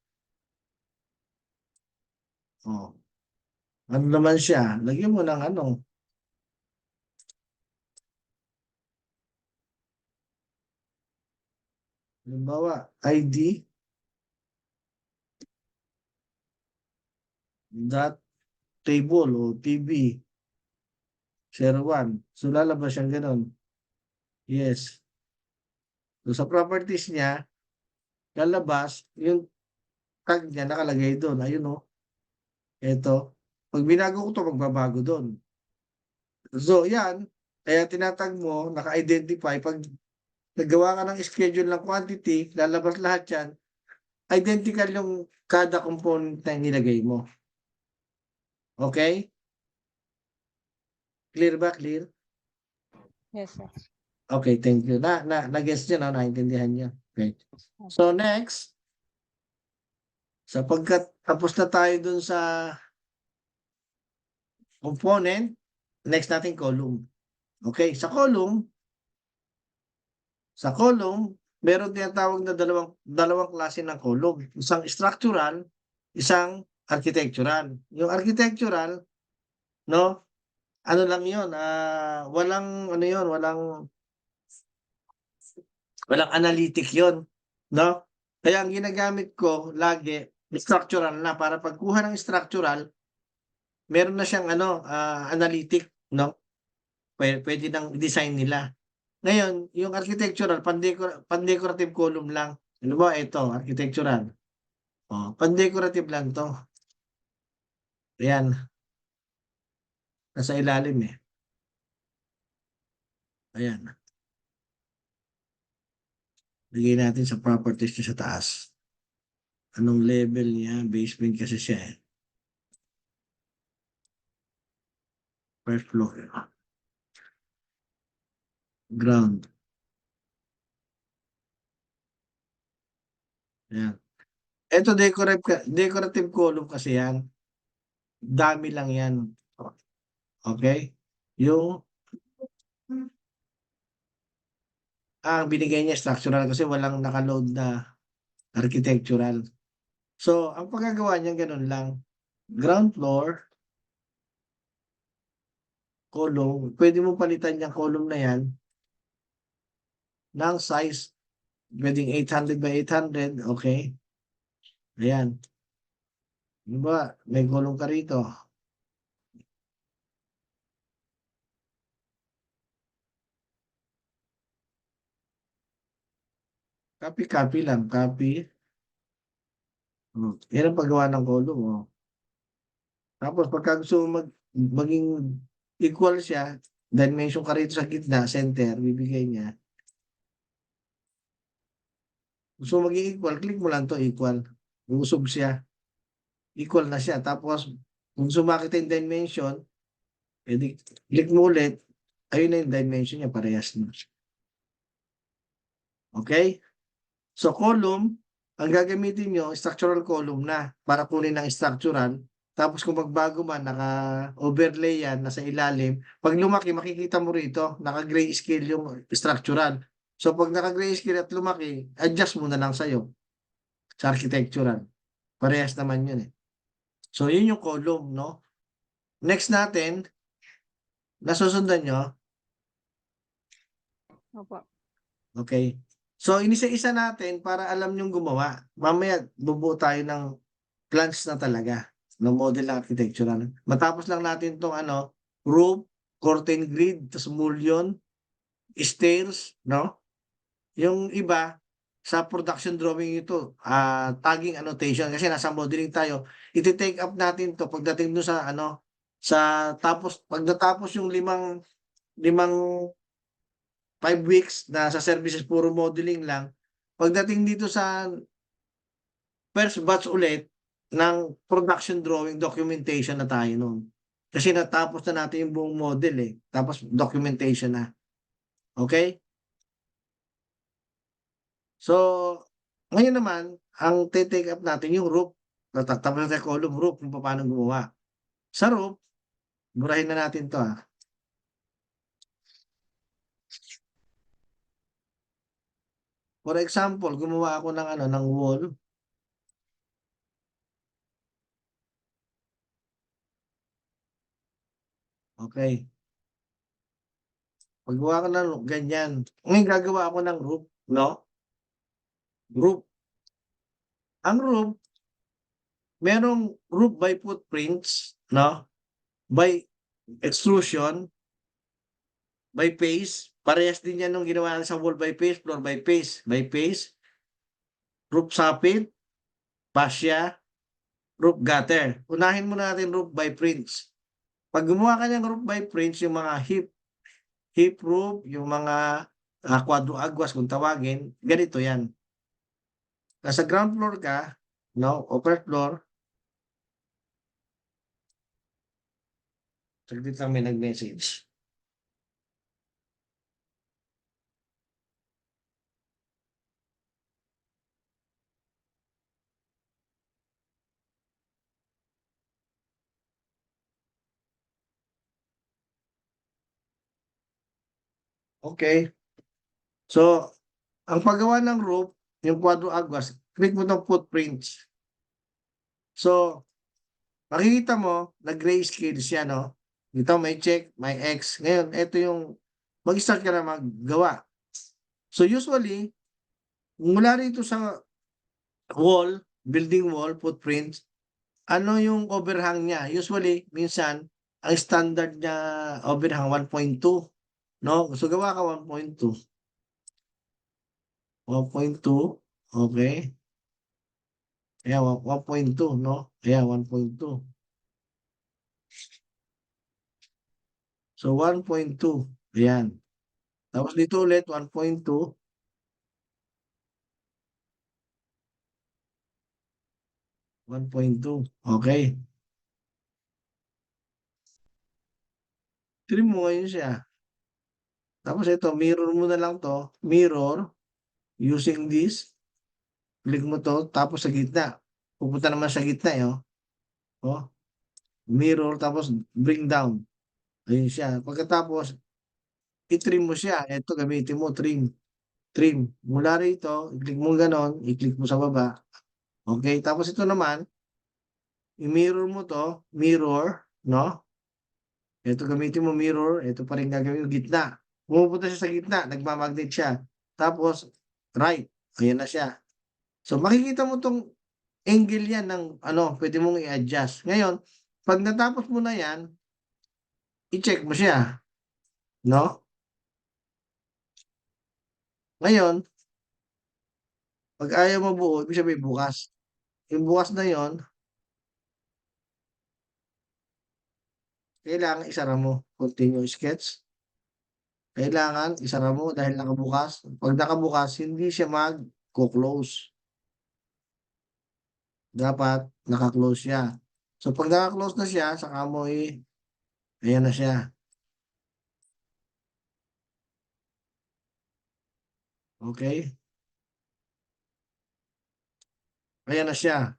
S1: Oh. Ano naman siya? Lagyan mo ng ano. Halimbawa, ID dot table o TB 01. So, lalabas siyang ganon. Yes. So, sa properties niya, lalabas, yung tag niya nakalagay doon. Ayun o. Ito. Pag binago ko to, magbabago doon. So, yan. Kaya tinatag mo, naka-identify. Pag naggawa ka ng schedule ng quantity, lalabas lahat yan. Identical yung kada component na nilagay mo. Okay? Clear ba? Clear?
S3: Yes, sir.
S1: Okay, thank you. Na-guess nyo, no? Naintindihan nyo. Okay. So, next. Sapagkat tapos na tayo dun sa component, next natin column. Okay, sa column, meron tinatawag na dalawang klase ng column. Isang structural, isang architectural. Yung architectural, no? Ano lang 'yon, walang ano 'yon, walang analytic 'yon, no? Kaya ang ginagamit ko lagi structural na para pagkuha ng structural, meron na siyang ano, analytic, no? Pwede nang i-design nila. Ngayon, yung architectural pan-decorative column lang. Halimbawa ito, architectural. Oh, pan-decorative lang 'to. Ayan, nasa ilalim eh. Ayan. Lagay natin sa properties niya sa taas. Anong level niya? Basement kasi siya eh. First floor. Ground. Ayan. Ito decorative column kasi yan. Dami lang yan. Okay? Yung binigay niya structural kasi walang nakaload na architectural. So, ang pagkagawa niya ganun lang. Ground floor, column. Pwede mo palitan yung column na yan ng size. Pwedeng 800 by 800. Okay? Ayan. Diba? May column ka rito. Copy lang. Copy. Yan ang paggawa ng column. Oh. Tapos pagka gusto mo maging equal siya, dimension ka rito sa gitna, center, bibigay niya. Gusto mo maging equal, click mo lang to equal. Usog siya. Equal na siya. Tapos, kung gusto makita yung dimension, edi click mo ulit, ayun na yung dimension niya, parehas na. Okay? So, column, ang gagamitin nyo, structural column na para kunin ng structural. Tapos kung magbago man, naka-overlay yan, nasa ilalim. Pag lumaki, makikita mo rito, naka-grayscale yung structural. So pag naka-grayscale at lumaki, adjust mo na lang sa'yo sa architectural. Parehas naman yun eh. So yun yung column, no? Next natin, nasusundan nyo?
S3: Opo.
S1: Okay. So, inisa-isa natin para alam nyong gumawa. Mamaya, bubuo tayo ng plans na talaga ng model architecture. Matapos lang natin itong roof, curtain grid, tas mullion, stairs, no? Yung iba, sa production drawing ito, tagging annotation kasi nasa modeling tayo. Iti-take up natin to pagdating doon sa pag natapos yung limang 5 weeks na sa services puro modeling lang, pagdating dito sa first batch ulit ng production drawing documentation na tayo nun. Kasi natapos na natin yung buong model tapos documentation na. Okay? So, ngayon naman, ang take up natin yung roof. Tapos natin column roof kung paano gumawa. Sa roof, burahin na natin to. For example, gumawa ako ng wall. Okay. Paggawa ko ng ganyan. Ngayon gagawa ako ng roof, no? Roof. Ang roof, merong roof by footprints, no? By extrusion, by face. Parehas din yan nung ginawa sa wall by face, floor by face. By face, roof soffit, fascia, roof gutter. Unahin muna natin roof by prints. Pag gumawa ka ng roof by prints, yung mga hip roof, yung mga quadro agwas kung tawagin, ganito yan. Nasa ground floor ka, no? Upper floor. Saglit lang may nag-message. Okay. So, ang paggawa ng roof, yung quadro agwas, click mo ng footprints. So, makikita mo, nag-grayscale siya, no? Dito may check, may X. Ngayon, ito yung mag-start ka na maggawa. So, usually, mula rito sa wall, building wall, footprints, ano yung overhang niya? Usually, minsan, ang standard niya overhang 1.2, no? So, gawa ka 1.2. 1.2, okay. Ayan, 1.2, no? Ayan, 1.2. So, 1.2. Ayan. Tapos dito ulit, 1.2. 1.2. Okay. Trim mo ngayon siya. Tapos ito, mirror mo na lang to. Mirror, using this. Click mo to, tapos sa gitna. Pupunta naman sa gitna, Oh, mirror, tapos bring down. Ayun siya. Pagkatapos, i-trim mo siya. Ito, gamitin mo, trim. Trim. Mula rito, i-click mo ganon, i-click mo sa baba. Okay, tapos ito naman, i-mirror mo to, mirror, no? Ito gamitin mo mirror, ito pa rin gagawin mo gitna. Pumupunta siya sa gitna, nagmamagnet siya. Tapos, right, ayan na siya. So, makikita mo tong angle yan ng pwede mong i-adjust. Ngayon, pag natapos mo na yan, i-check mo siya, no? Ngayon, pag ayaw mo buo, ibig sabihin bukas. Yung bukas na yon, kailangan isara mo. Continue sketch. Kailangan isara mo dahil nakabukas. Pag nakabukas, hindi siya mag-close. Dapat naka-close siya. So, pag naka-close na siya, saka mo ayan na siya. Okay? Ayan na siya.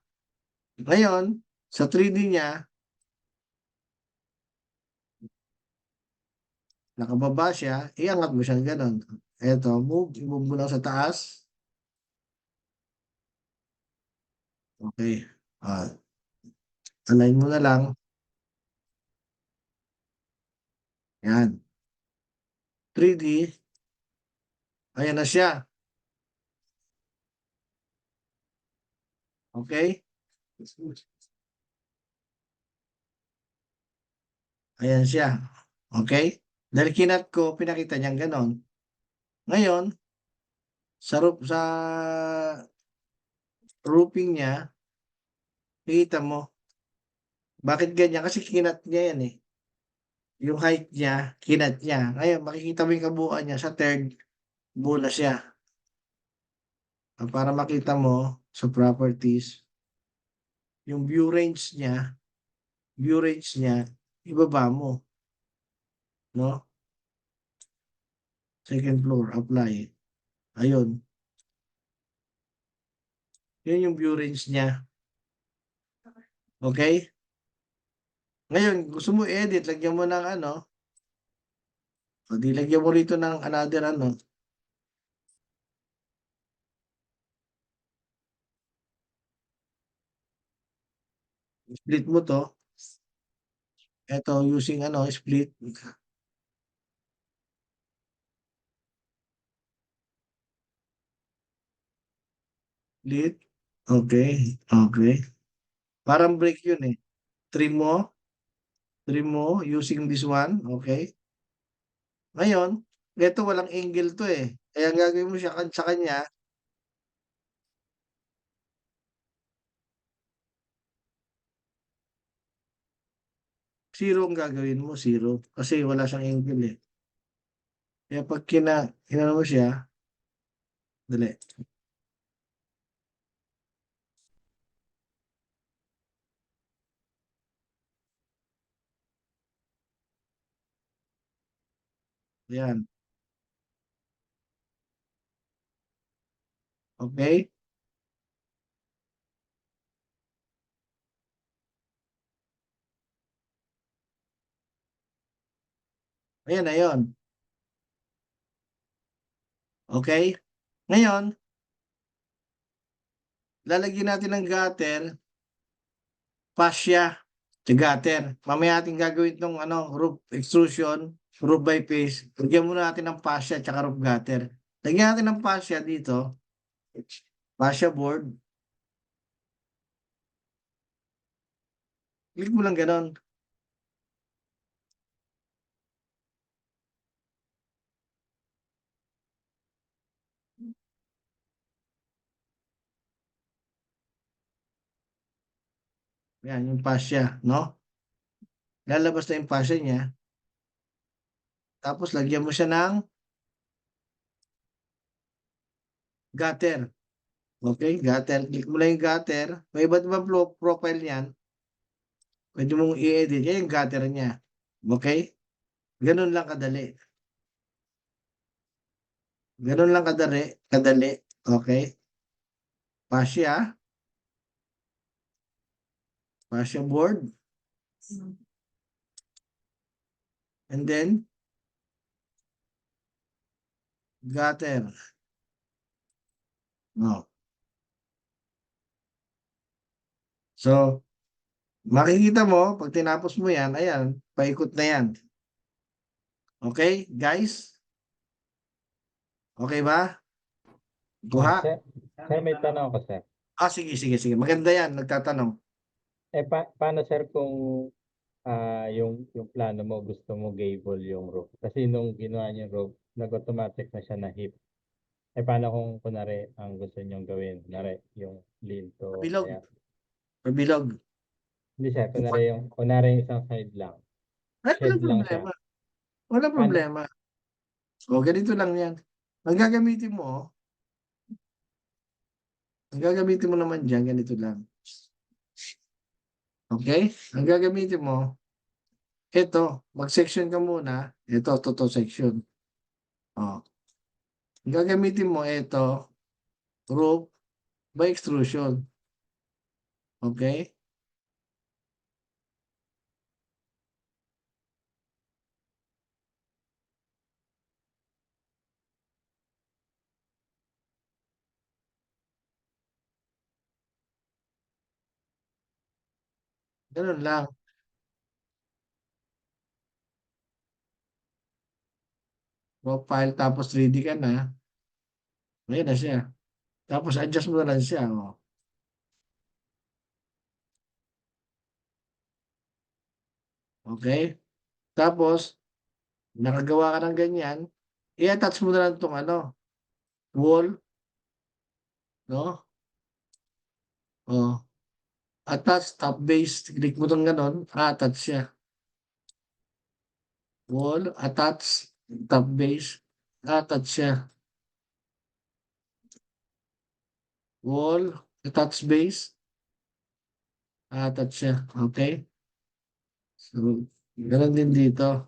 S1: Ngayon, sa 3D niya, nakababa siya, iangat mo siyang ganun. Eto, i-move mo lang sa taas. Okay. Align mo na lang. Yan. 3D. Ayan na siya. Okay? Ayan siya. Okay? Dahil kinat ko, pinakita niyang ganon. Ngayon, sa roofing niya, nakita mo, bakit ganyan? Kasi kinat niya yan eh. Yung height niya, kinat niya. Ngayon, makikita mo yung kabuuan niya sa third, buo na siya. Para makita mo sa properties, yung view range niya, ibaba mo, no? Second floor, apply. Ayun. Yun yung view range niya. Okay? Ngayon, gusto mo edit, lagyan mo ng ano, o di lagyan mo rito ng another ano, split mo to. Ito, using ano, split. Split. Okay. Okay. Parang break yun eh. Trim mo. Trim mo using this one. Okay. Ngayon, ito walang angle to eh. Kaya ang gagawin mo siya sa kanya, zero ang gagawin mo, zero. Kasi wala siyang angle eh. Kaya pag kinano mo siya, dali. Yan. Okay? Ayan na yun. Okay? Ngayon, lalagyan natin ng gutter, fascia, sa gutter. Mamaya natin gagawin itong ano, roof extrusion, roof by face. Lagyan muna natin ng fascia at roof gutter. Lagyan natin ng fascia dito. Fascia board. Click mo lang ganon. Yan, yung fascia, no? Lalabas na yung fascia niya. Tapos lagyan mo siya ng gutter. Okay, gutter. Click mo lang yung gutter. May iba't ibang profile niyan. Pwede mong i-edit. Yan yung gutter niya. Okay? Ganun lang kadali. Ganun lang kadali. Kadali. Okay? Fascia. Fascia board. And then, gutter. No. So, makikita mo, pag tinapos mo yan, ayan, paikot na yan. Okay, guys? Okay ba? Kuha?
S4: Sir, may tanong ako, sir.
S1: Sige, sige, sige. Maganda yan, nagtatanong.
S4: Paano, sir, kung yung plano mo, gusto mo gable yung roof? Kasi nung ginawa niyo yung roof, nag-automatic na siya na hip. Paano kung kunwari ang gusto niyong gawin? Kunwari yung linto,
S1: Pabilog.
S4: kaya.
S1: Pabilog.
S4: Hindi, sir, kunwari yung isang side lang.
S1: Ay,
S4: Shed
S1: walang
S4: lang siya.
S1: problema. Walang
S4: Paano?
S1: problema. O, ganito lang yan. Ang gagamitin mo, naman dyan, ganito lang. Okay? Ang gagamitin mo, ito, mag-section ka muna. Ito, toto section. O. Ang gagamitin mo, ito, roof by extrusion. Okay? Ganun lang. Profile, tapos 3D ka na. Ayan na siya. Tapos adjust mo na lang siya. Oh. Okay? Tapos, nakagawa ka ng ganyan, i-attach mo na lang itong wall, no? Oh. Attach, top base, click mo itong ganon, attach siya. Wall, attach, top base, attach siya. Wall, attach base, attach siya. Okay? So, ganon din dito.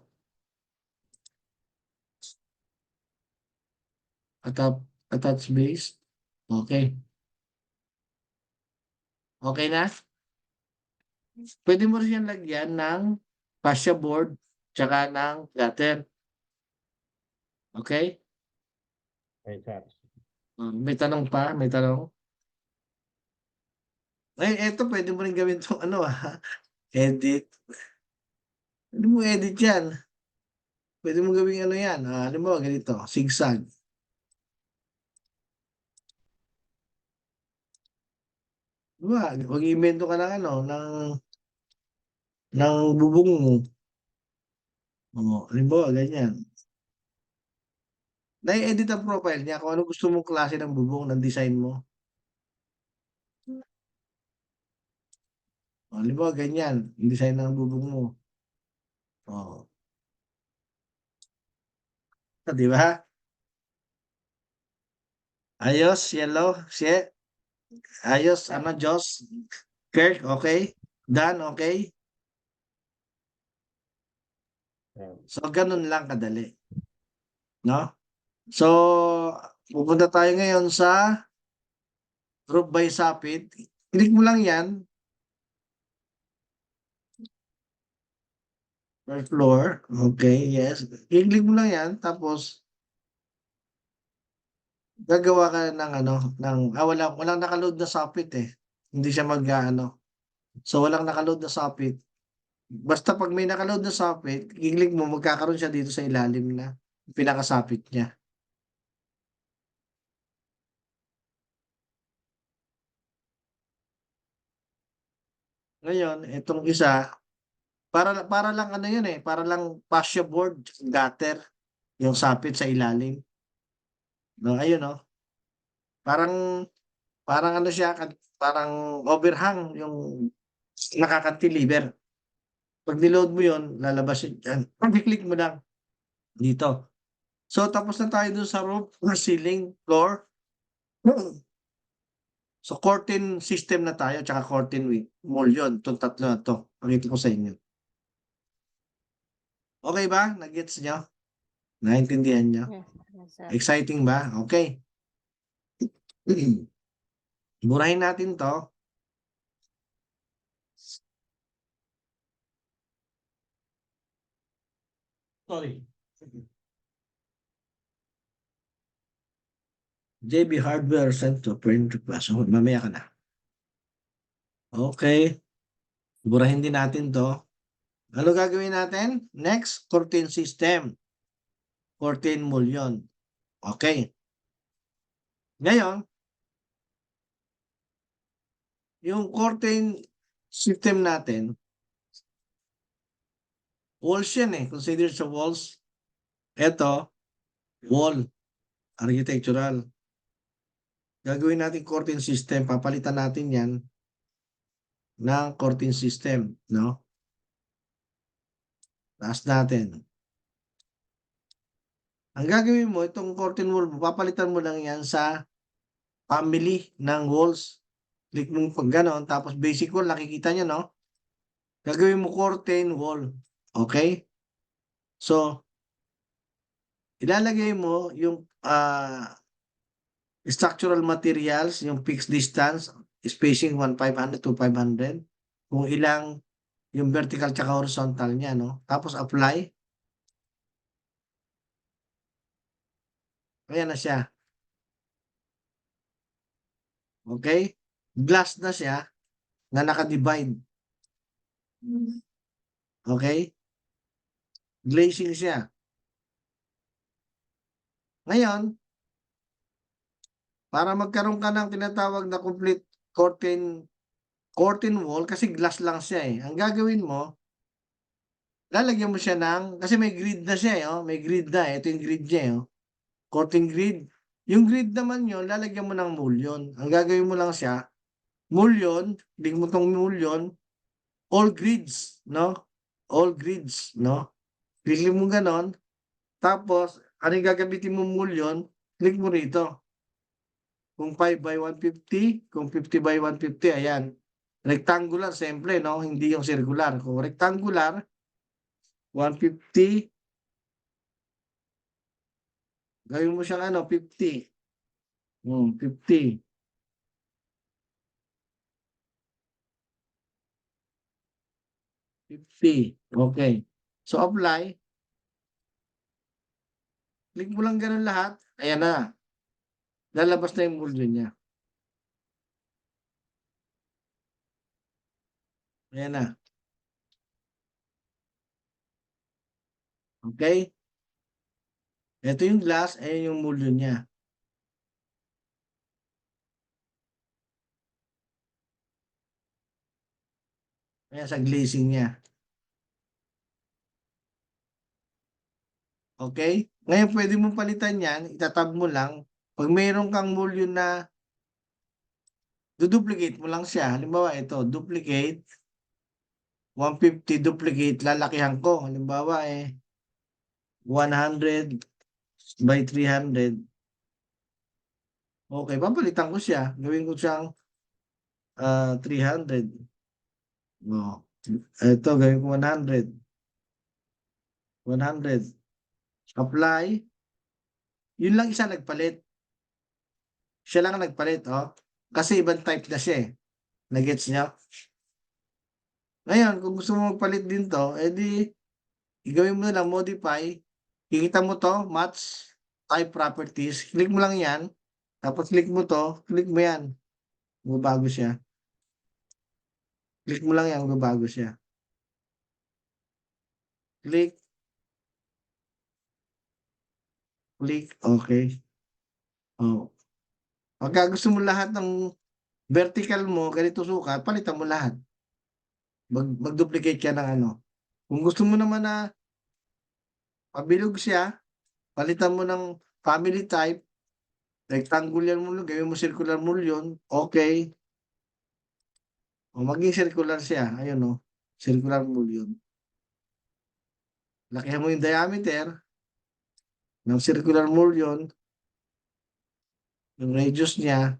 S1: Attach base. Okay. Okay na? Pwede mo rin yan lagyan ng fascia board tsaka ng gutter. Okay?
S4: Okay, sir.
S1: May tanong pa? May tanong? Ay, eto pwede mo rin gawin itong edit. Pwede mo edit yan. Pwede mo gawin yan. Halimbawa, ganito, zigzag. Diba? Mag-invento ka ng ng bubong mo. Halimbawa, ganyan. Na-edit ang profile niya kung ano gusto mong klase ng bubong ng design mo. Halimbawa, ganyan. Yung design ng bubong mo. Di ba? Ayos, yellow, shit. Ayos, Diyos. Kirk, okay? Dan, okay? So, ganun lang kadali. No? So, pupunta tayo ngayon sa roof by sapit. Click mo lang yan. Per floor. Okay, yes. I-click mo lang yan. Tapos, gagawa ka walang nakaload na sapit eh. Hindi siya So, walang nakaload na sapit. Basta pag may nakaload na sapit, i-click mo, magkakaroon siya dito sa ilalim na pinakasapit niya. Ngayon, itong isa, para lang yan para lang fascia board, gutter, yung sapit sa ilalim. No, ayun no. Parang parang siya, parang overhang yung nakaka-cantilever. Pag niload mo yun, lalabas yun dyan. Pag i-click mo lang dito. So, tapos na tayo dun sa roof, ceiling, floor. So, curtain system na tayo, tsaka curtain wall yun. Itong tatlo na to. Pakita ko sa inyo. Okay ba? Nag-gets nyo? Naintindihan nyo?
S3: Yes, yes, sir.
S1: Exciting ba? Okay. Burahin natin to. Sorry. JB Hardware sent to print request. Mamaya ka na. Okay. Burahin din natin to. Ano gagawin natin? Next, curtain system. Curtain mullion. Okay. Ngayon, yung curtain system natin, walls yan eh. Consider sa walls. Ito, wall. Architectural. Gagawin natin curtain system. Papalitan natin yan ng curtain system. No? Taas natin. Ang gagawin mo, itong curtain wall, papalitan mo lang yan sa family ng walls. Click mo pag gano'n, tapos basic wall, nakikita nyo, no? Gagawin mo curtain wall. Okay? So, ilalagay mo yung structural materials, yung fixed distance, spacing 1,500 to 500. Kung ilang yung vertical tsaka horizontal niya, no? Tapos apply. Ayan na siya. Okay? Glass na siya na naka-divide. Okay? Glazing siya. Ngayon, para magkaroon ka ng tinatawag na complete curtain wall kasi glass lang siya, eh. Ang gagawin mo, lalagyan mo siya ng kasi may grid na siya, eh, oh, may grid na, eh. Ito yung grid niya, eh, oh, curtain grid. Yung grid naman yun, lalagyan mo ng mulyon. Ang gagawin mo lang siya, mulyon, click mo 'tong mulyon, all grids, no? All grids, no? Click mo gano'n, tapos ano yung gagamitin mong mulyon, click mo rito. Kung 5 by 150, kung 50 by 150, ayan. Rectangular siyempre, no? Hindi yung circular. Kung rectangular, 150, gawin mo siyang ano, 50. 50. 50. Okay. So, apply. Click mo lang ganun lahat. Ayan na. Lalabas na yung mulyon niya. Ayan na. Okay? Ito yung glass, ayan yung mulyon niya. Ayan sa glazing niya. Okay? Ngayon, pwede mong palitan yan. Itatab mo lang. Pag mayroon kang mulyon na duplicate mo lang siya. Halimbawa, ito, duplicate. 150 duplicate, lalakihan ko. Halimbawa, 100 by 300. Okay, papalitan ko siya. Gawin ko siyang 300. Oh. Ito, gawin ko 100. 100. Apply. Yun lang isa nagpalit. Siya lang ang nagpalit, oh. Kasi ibang type na siya, eh. Nagets niyo? Ngayon, kung gusto mo magpalit din to, edi gawin mo na lang modify. Kikita mo to, match type properties. Click mo lang yan. Tapos click mo to, click mo yan. Magbabago siya. Click mo lang yan, magbabago siya. Click, click, okay. Oh. Pagka gusto mo lahat ng vertical mo, ganito sukat, palitan mo lahat. Mag-duplicate ka ng ano. Kung gusto mo naman na pabilog siya, palitan mo ng family type, rectangular mo, gawin mo circular mulyon, okay. O maging circular siya, ayun o, circular mulyon. Lakihan mo yung diameter ng circular mulyon, yung radius niya,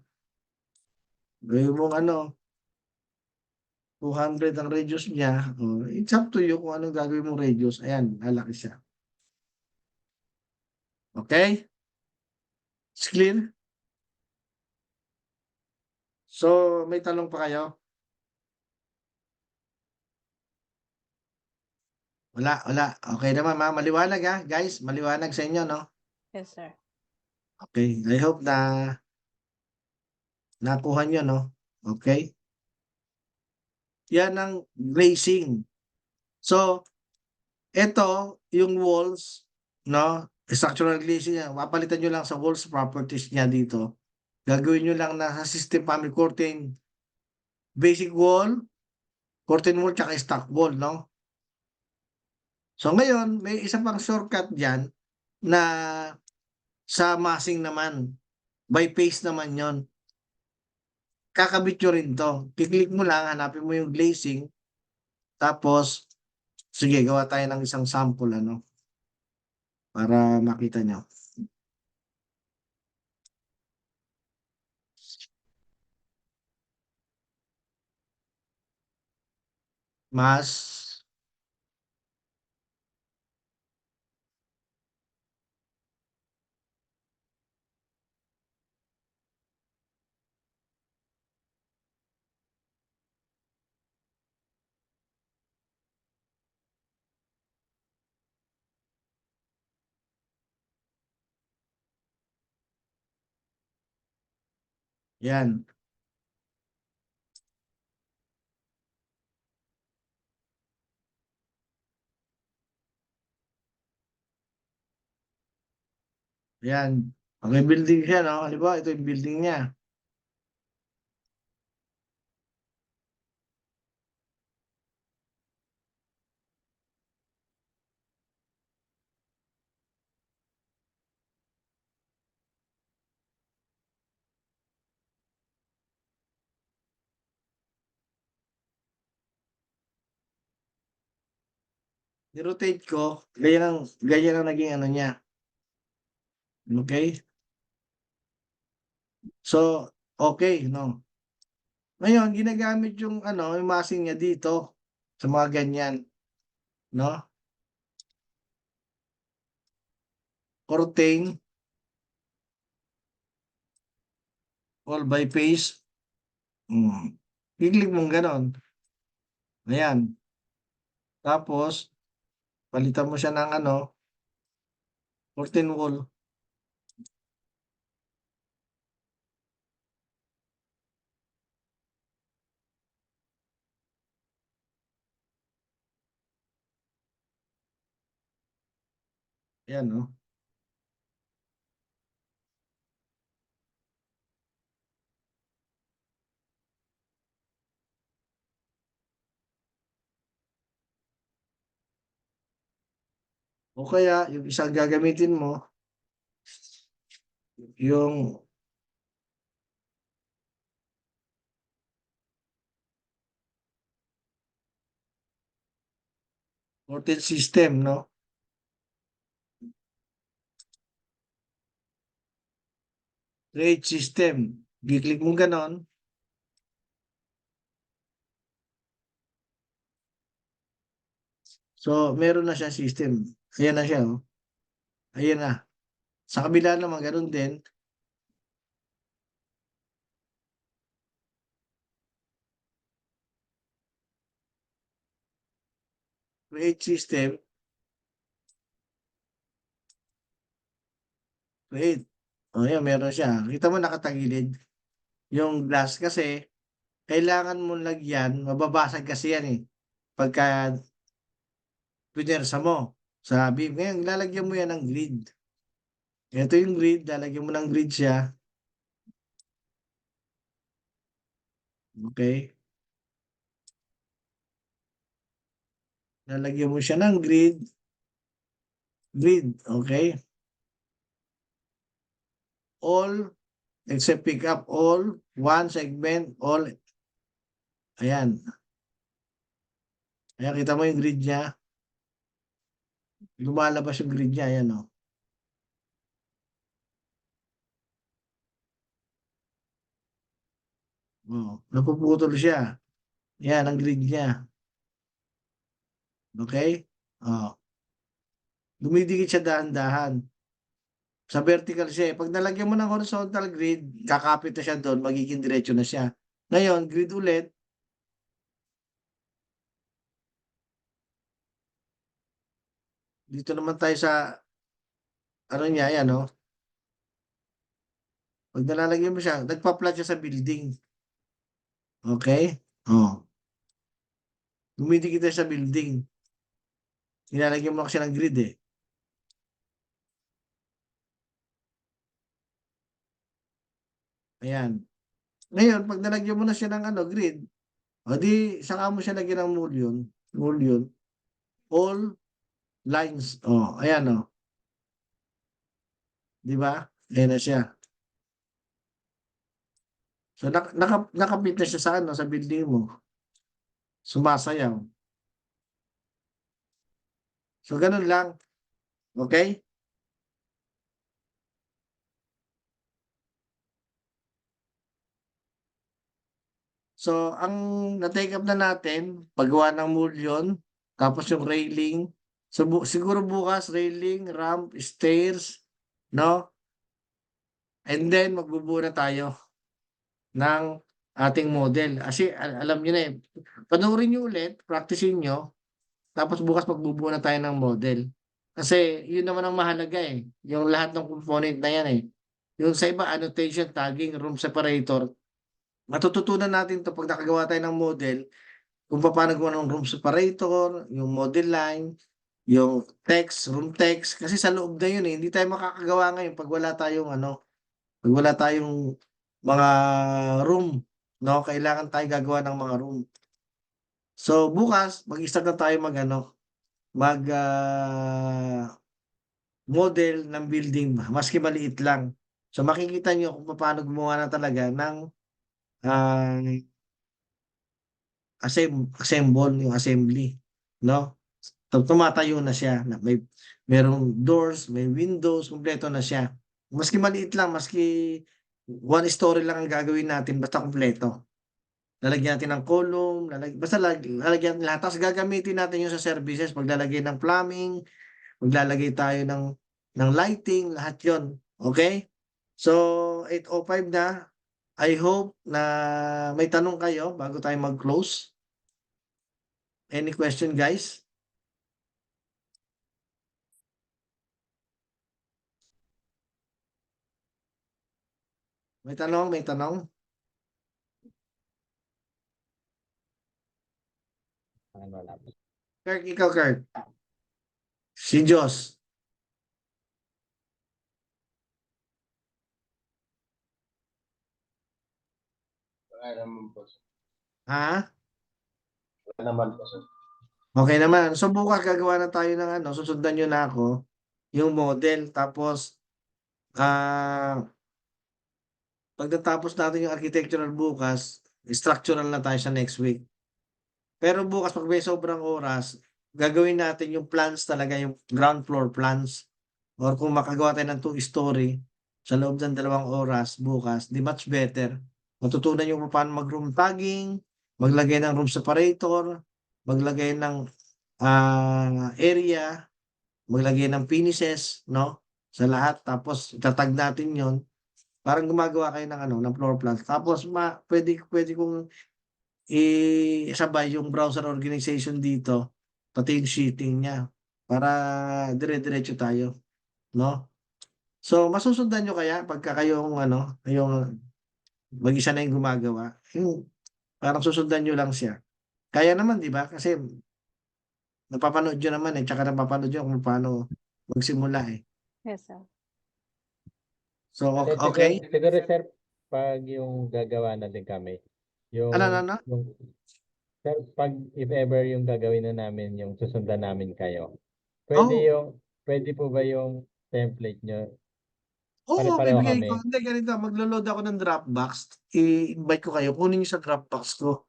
S1: gawin mong ano, 200 ang radius niya. Oh, it's up to you kung anong gagawin mong radius. Ayan, lalaki siya. Okay? It's clear? So, may tanong pa kayo? Wala, wala. Okay naman, maliwanag ha, guys. Maliwanag sa inyo, no?
S3: Yes, sir.
S1: Okay. I hope na nakuha nyo, no? Okay? Yan ang glazing. So, ito, yung walls, no? Structural glazing yan. Mapalitan nyo lang sa walls properties niya dito. Gagawin nyo lang na sa system family curtain, basic wall, curtain wall, tsaka stock wall, no? So, ngayon, may isa pang shortcut dyan na sa massing naman. By paste naman yon. Kakabit nyo rin to. Kiklik mo lang, hanapin mo yung glazing. Tapos, sige, gawa tayo ng isang sample, ano? Para makita nyo. Mas, yan. Ayan. Okay, building siya, no? Halimbawa, ito yung building niya. Ni-rotate ko, ganyan ang naging ano niya. Okay? So, okay, no? Ngayon, ginagamit yung ano, yung masing niya dito sa mga ganyan, no? Curtain, all by face. Kiklik mong ganon. Ayan. Tapos, palitan mo siya ng ano, curtain wall. Ayan, no? O kaya, yung isang gagamitin mo, yung curtain system, no? Create system. Kiklik mo ganon. So, meron na siya system. Ayan na siya, oh. Ayan na. Sa kabila naman, ganun din. Create system. Create. O, ayan, meron siya. Kita mo nakatagilid. Yung glass kasi, kailangan mong lagyan, mababasag kasi yan eh. Pagka pinersa mo sa beam. Ngayon, lalagyan mo yan ng grid. Ito yung grid, lalagyan mo ng grid siya. Okay. Lalagyan mo siya ng grid. Grid, okay. All, except pick up all, one segment, all. Ayan. Ayan, kita mo yung grid niya. Lumalabas yung grid niya, ayan o. Oh, napuputol siya. Yan ang grid niya. Okay? Oh. Dumidikit siya dahan-dahan. Sa vertical siya eh. Pag nalagyan mo ng horizontal grid, kakapit na siya doon, magiging diretso na siya. Ngayon, grid ulit. Dito naman tayo sa ano niya, ayan o. Pag nalalagyan mo siya, nagpa-flat siya sa building. Okay? Oh. Dumidikit na sa building. Nilalagyan mo kasi ng grid eh. Ayan. Ngayon, pag nalagyan mo na siya ng ano, grid, o di, saka mo siya lagyan ng mullion, all lines. Oh, ayan oh. Di ba? Ayan na siya. So, nakapit na siya sa ano, sa building mo. Sumasayaw. So, ganun lang. Okay? So, ang na-take up na natin, paggawa ng mullion, tapos yung railing. So, siguro bukas, railing, ramp, stairs, no? And then, magbubuo na tayo ng ating model. Kasi alam niyo na eh. Panoorin niyo ulit, practicein niyo, tapos bukas magbubuo na tayo ng model. Kasi yun naman ang mahalaga eh. Yung lahat ng component na yan eh. Yung sa iba, annotation, tagging, room separator. Matututunan natin to pag nakagawa tayo ng model, kung paano gawa ng room separator, yung model line, yung text, room text, kasi sa loob na yun eh. Hindi tayo makakagawa ngayon pag wala tayong ano, pag wala tayong mga room, no? Kailangan tayo gagawa ng mga room. So bukas, mag-start na tayo model ng building, maski maliit lang. So makikita niyo kung paano gumawa na talaga ng ah, assemble, yung assembly, no? Tumatayo na siya, na merong doors, may windows, kumpleto na siya. Maski maliit lang, maski one story lang ang gagawin natin, basta kumpleto. Lalagyan natin ng column, basta lalagyan natin lahat. Tapos gagamitin natin yung sa services, maglalagay ng plumbing, maglalagay tayo ng lighting, lahat yon. Okay? So, 8:05 na. I hope na may tanong kayo bago tayo mag-close. Any question, guys? May tanong, may tanong?
S4: Wala.
S1: Kirk, ikaw, Kirk. Si Diyos.
S2: Wala naman po, sir.
S1: Ha?
S2: Wala naman po, sir.
S1: Okay naman. So, bukas gagawa na tayo ng ano, susundan nyo na ako, yung model. Tapos, pagkatapos natin yung architectural bukas, structural na tayo sa next week. Pero bukas, pag may sobrang oras, gagawin natin yung plans talaga, yung ground floor plans. Or kung makagawa tayo ng 2-story sa loob ng 2 oras bukas, di much better. Matutunan nyo kung paano mag-room tagging, maglagay ng room separator, maglagay ng area, maglagay ng finishes, no? Sa lahat. Tapos, itatag natin yon. Parang gumagawa kayo ng ano, ng floor plans. Tapos, pwede kong isabay yung browser organization dito, pati yung sheeting niya, para dire-diretso tayo, no? So, masusundan nyo kaya pagka kayong ano, yung mag-isa na yung gumagawa, yung parang susundan nyo lang siya. Kaya naman, di ba? Kasi napapanood nyo naman eh, tsaka napapanood nyo kung paano magsimula eh.
S3: Yes, sir.
S1: So,
S4: Kasi
S1: okay?
S4: siguro, sir, pag yung gagawa na din kami,
S1: Ano?
S4: sir, pag if ever yung gagawin na namin, yung susundan namin kayo, pwede
S1: Oh,
S4: pwede po ba yung template nyo,
S1: oo,
S4: pare-pareho
S1: bibigay ko.
S4: kami?
S1: Hindi, ganito, maglo-load ako ng Dropbox. I-invite ko kayo. Kunin nyo sa Dropbox ko.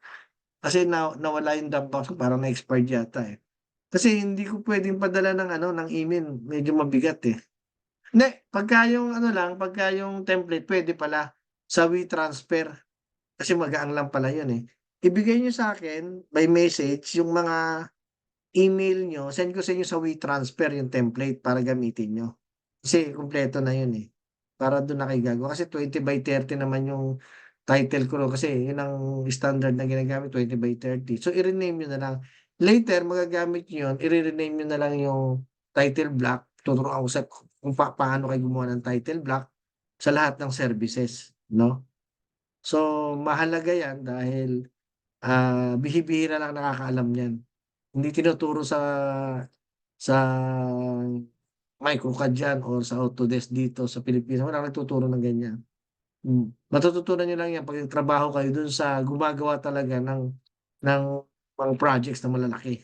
S1: Kasi nawala yung Dropbox ko, parang na-expired yata eh. Kasi hindi ko pwedeng padala ng ano, ng email. Medyo mabigat eh. Hindi, pagka yung template, pwede pala sa WeTransfer. Kasi magaan lang pala yun eh. Ibigay nyo sa akin by message yung mga email nyo, send ko sa inyo sa WeTransfer yung template para gamitin nyo. Kasi kumpleto na yun eh. Para doon na kayo gagawa. Kasi 20x30 naman yung title ko. Kasi yun ang standard na ginagamit, 20x30. So, i-rename nyo na lang. Later, magagamit nyo yun, i-rename nyo na lang yung title block. Tuturuan ko sa kung paano kayo gumawa ng title block sa lahat ng services. No? So, mahalaga yan dahil bihibihira lang nakakaalam yan. Hindi tinuturo sa MicroCAD yan or sa Autodesk dito sa Pilipinas. Wala nagtuturo ng ganyan. Matututunan nyo lang yan pag trabaho kayo dun sa gumagawa talaga ng mga projects na malalaki.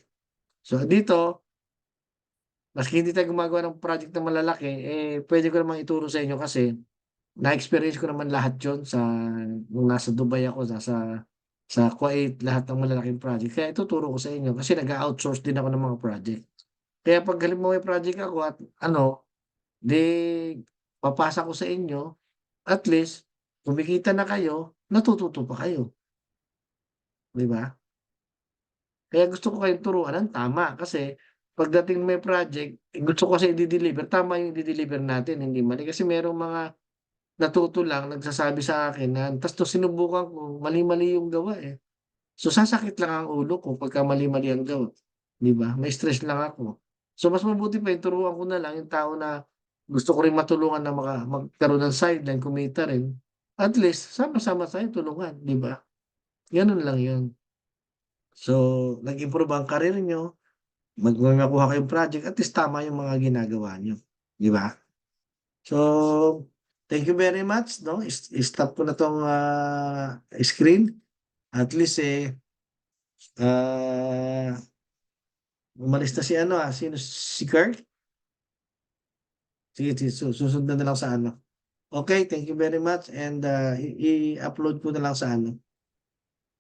S1: So dito, maski hindi tayo gumagawa ng project na malalaki, pwede ko namang ituro sa inyo kasi na-experience ko naman lahat yon nung nasa Dubai ako, sa Kuwait, lahat ng malalaking project. Kaya ituturo ko sa inyo kasi nag-outsource din ako ng mga project. Kaya pag halimbawa may project ako at di papasa ko sa inyo, at least kumikita na kayo, natututo pa kayo. Di ba? Kaya gusto ko kayong turuan ng tama kasi pagdating may project, gusto ko kasi i-deliver, tama yung i-deliver natin, hindi mali. Kasi merong mga natuto lang, nagsasabi sa akin na, tas to sinubukan ko, mali-mali yung gawa eh. So sasakit lang ang ulo ko pagka mali-mali ang gawa. Di ba? May stress lang ako. So mas mabuti pa yung turuan ko na lang yung tao na gusto ko rin matulungan na magkaroon ng sideline, kumita rin. At least, sama-sama tayo tulungan, di ba? Ganun lang yun. So, nag-improve ang karir nyo, makuha kayong project, at least tama yung mga ginagawa nyo. Di ba? So, thank you very much. No? Stop ko na tong screen. At least umalis na si sino, si Kirk? Sige, susunod na lang sa ano. Okay, thank you very much, and i-upload ko na lang sa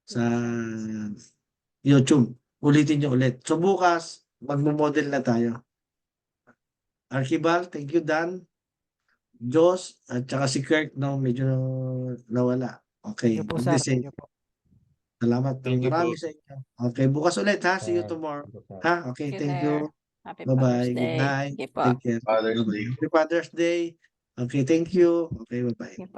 S1: sa YouTube. Ulitin nyo ulit. So bukas, magmo-model na tayo. Archibald, thank you, Dan. Jos, at saka si Kirk, no, medyo nawala. Okay,
S5: Thank you po,
S1: good
S5: sir.
S1: day sa
S5: Thank
S1: inyo.
S5: you po.
S1: Salamat.
S2: Thank you
S1: Marami
S2: po.
S1: sa inyo. Okay, bukas ulit ha. See you
S4: Sir,
S1: tomorrow.
S4: sir.
S1: Ha? Okay,
S3: See you
S1: thank
S3: there.
S1: you.
S3: Happy Father's
S1: Bye-bye. Good
S3: Day.
S1: night.
S3: Sige po.
S1: Take care.
S2: Father's
S1: Bye-bye.
S2: Day.
S1: Happy Father's Day. Okay, thank you. Okay, bye-bye.
S3: Sige po.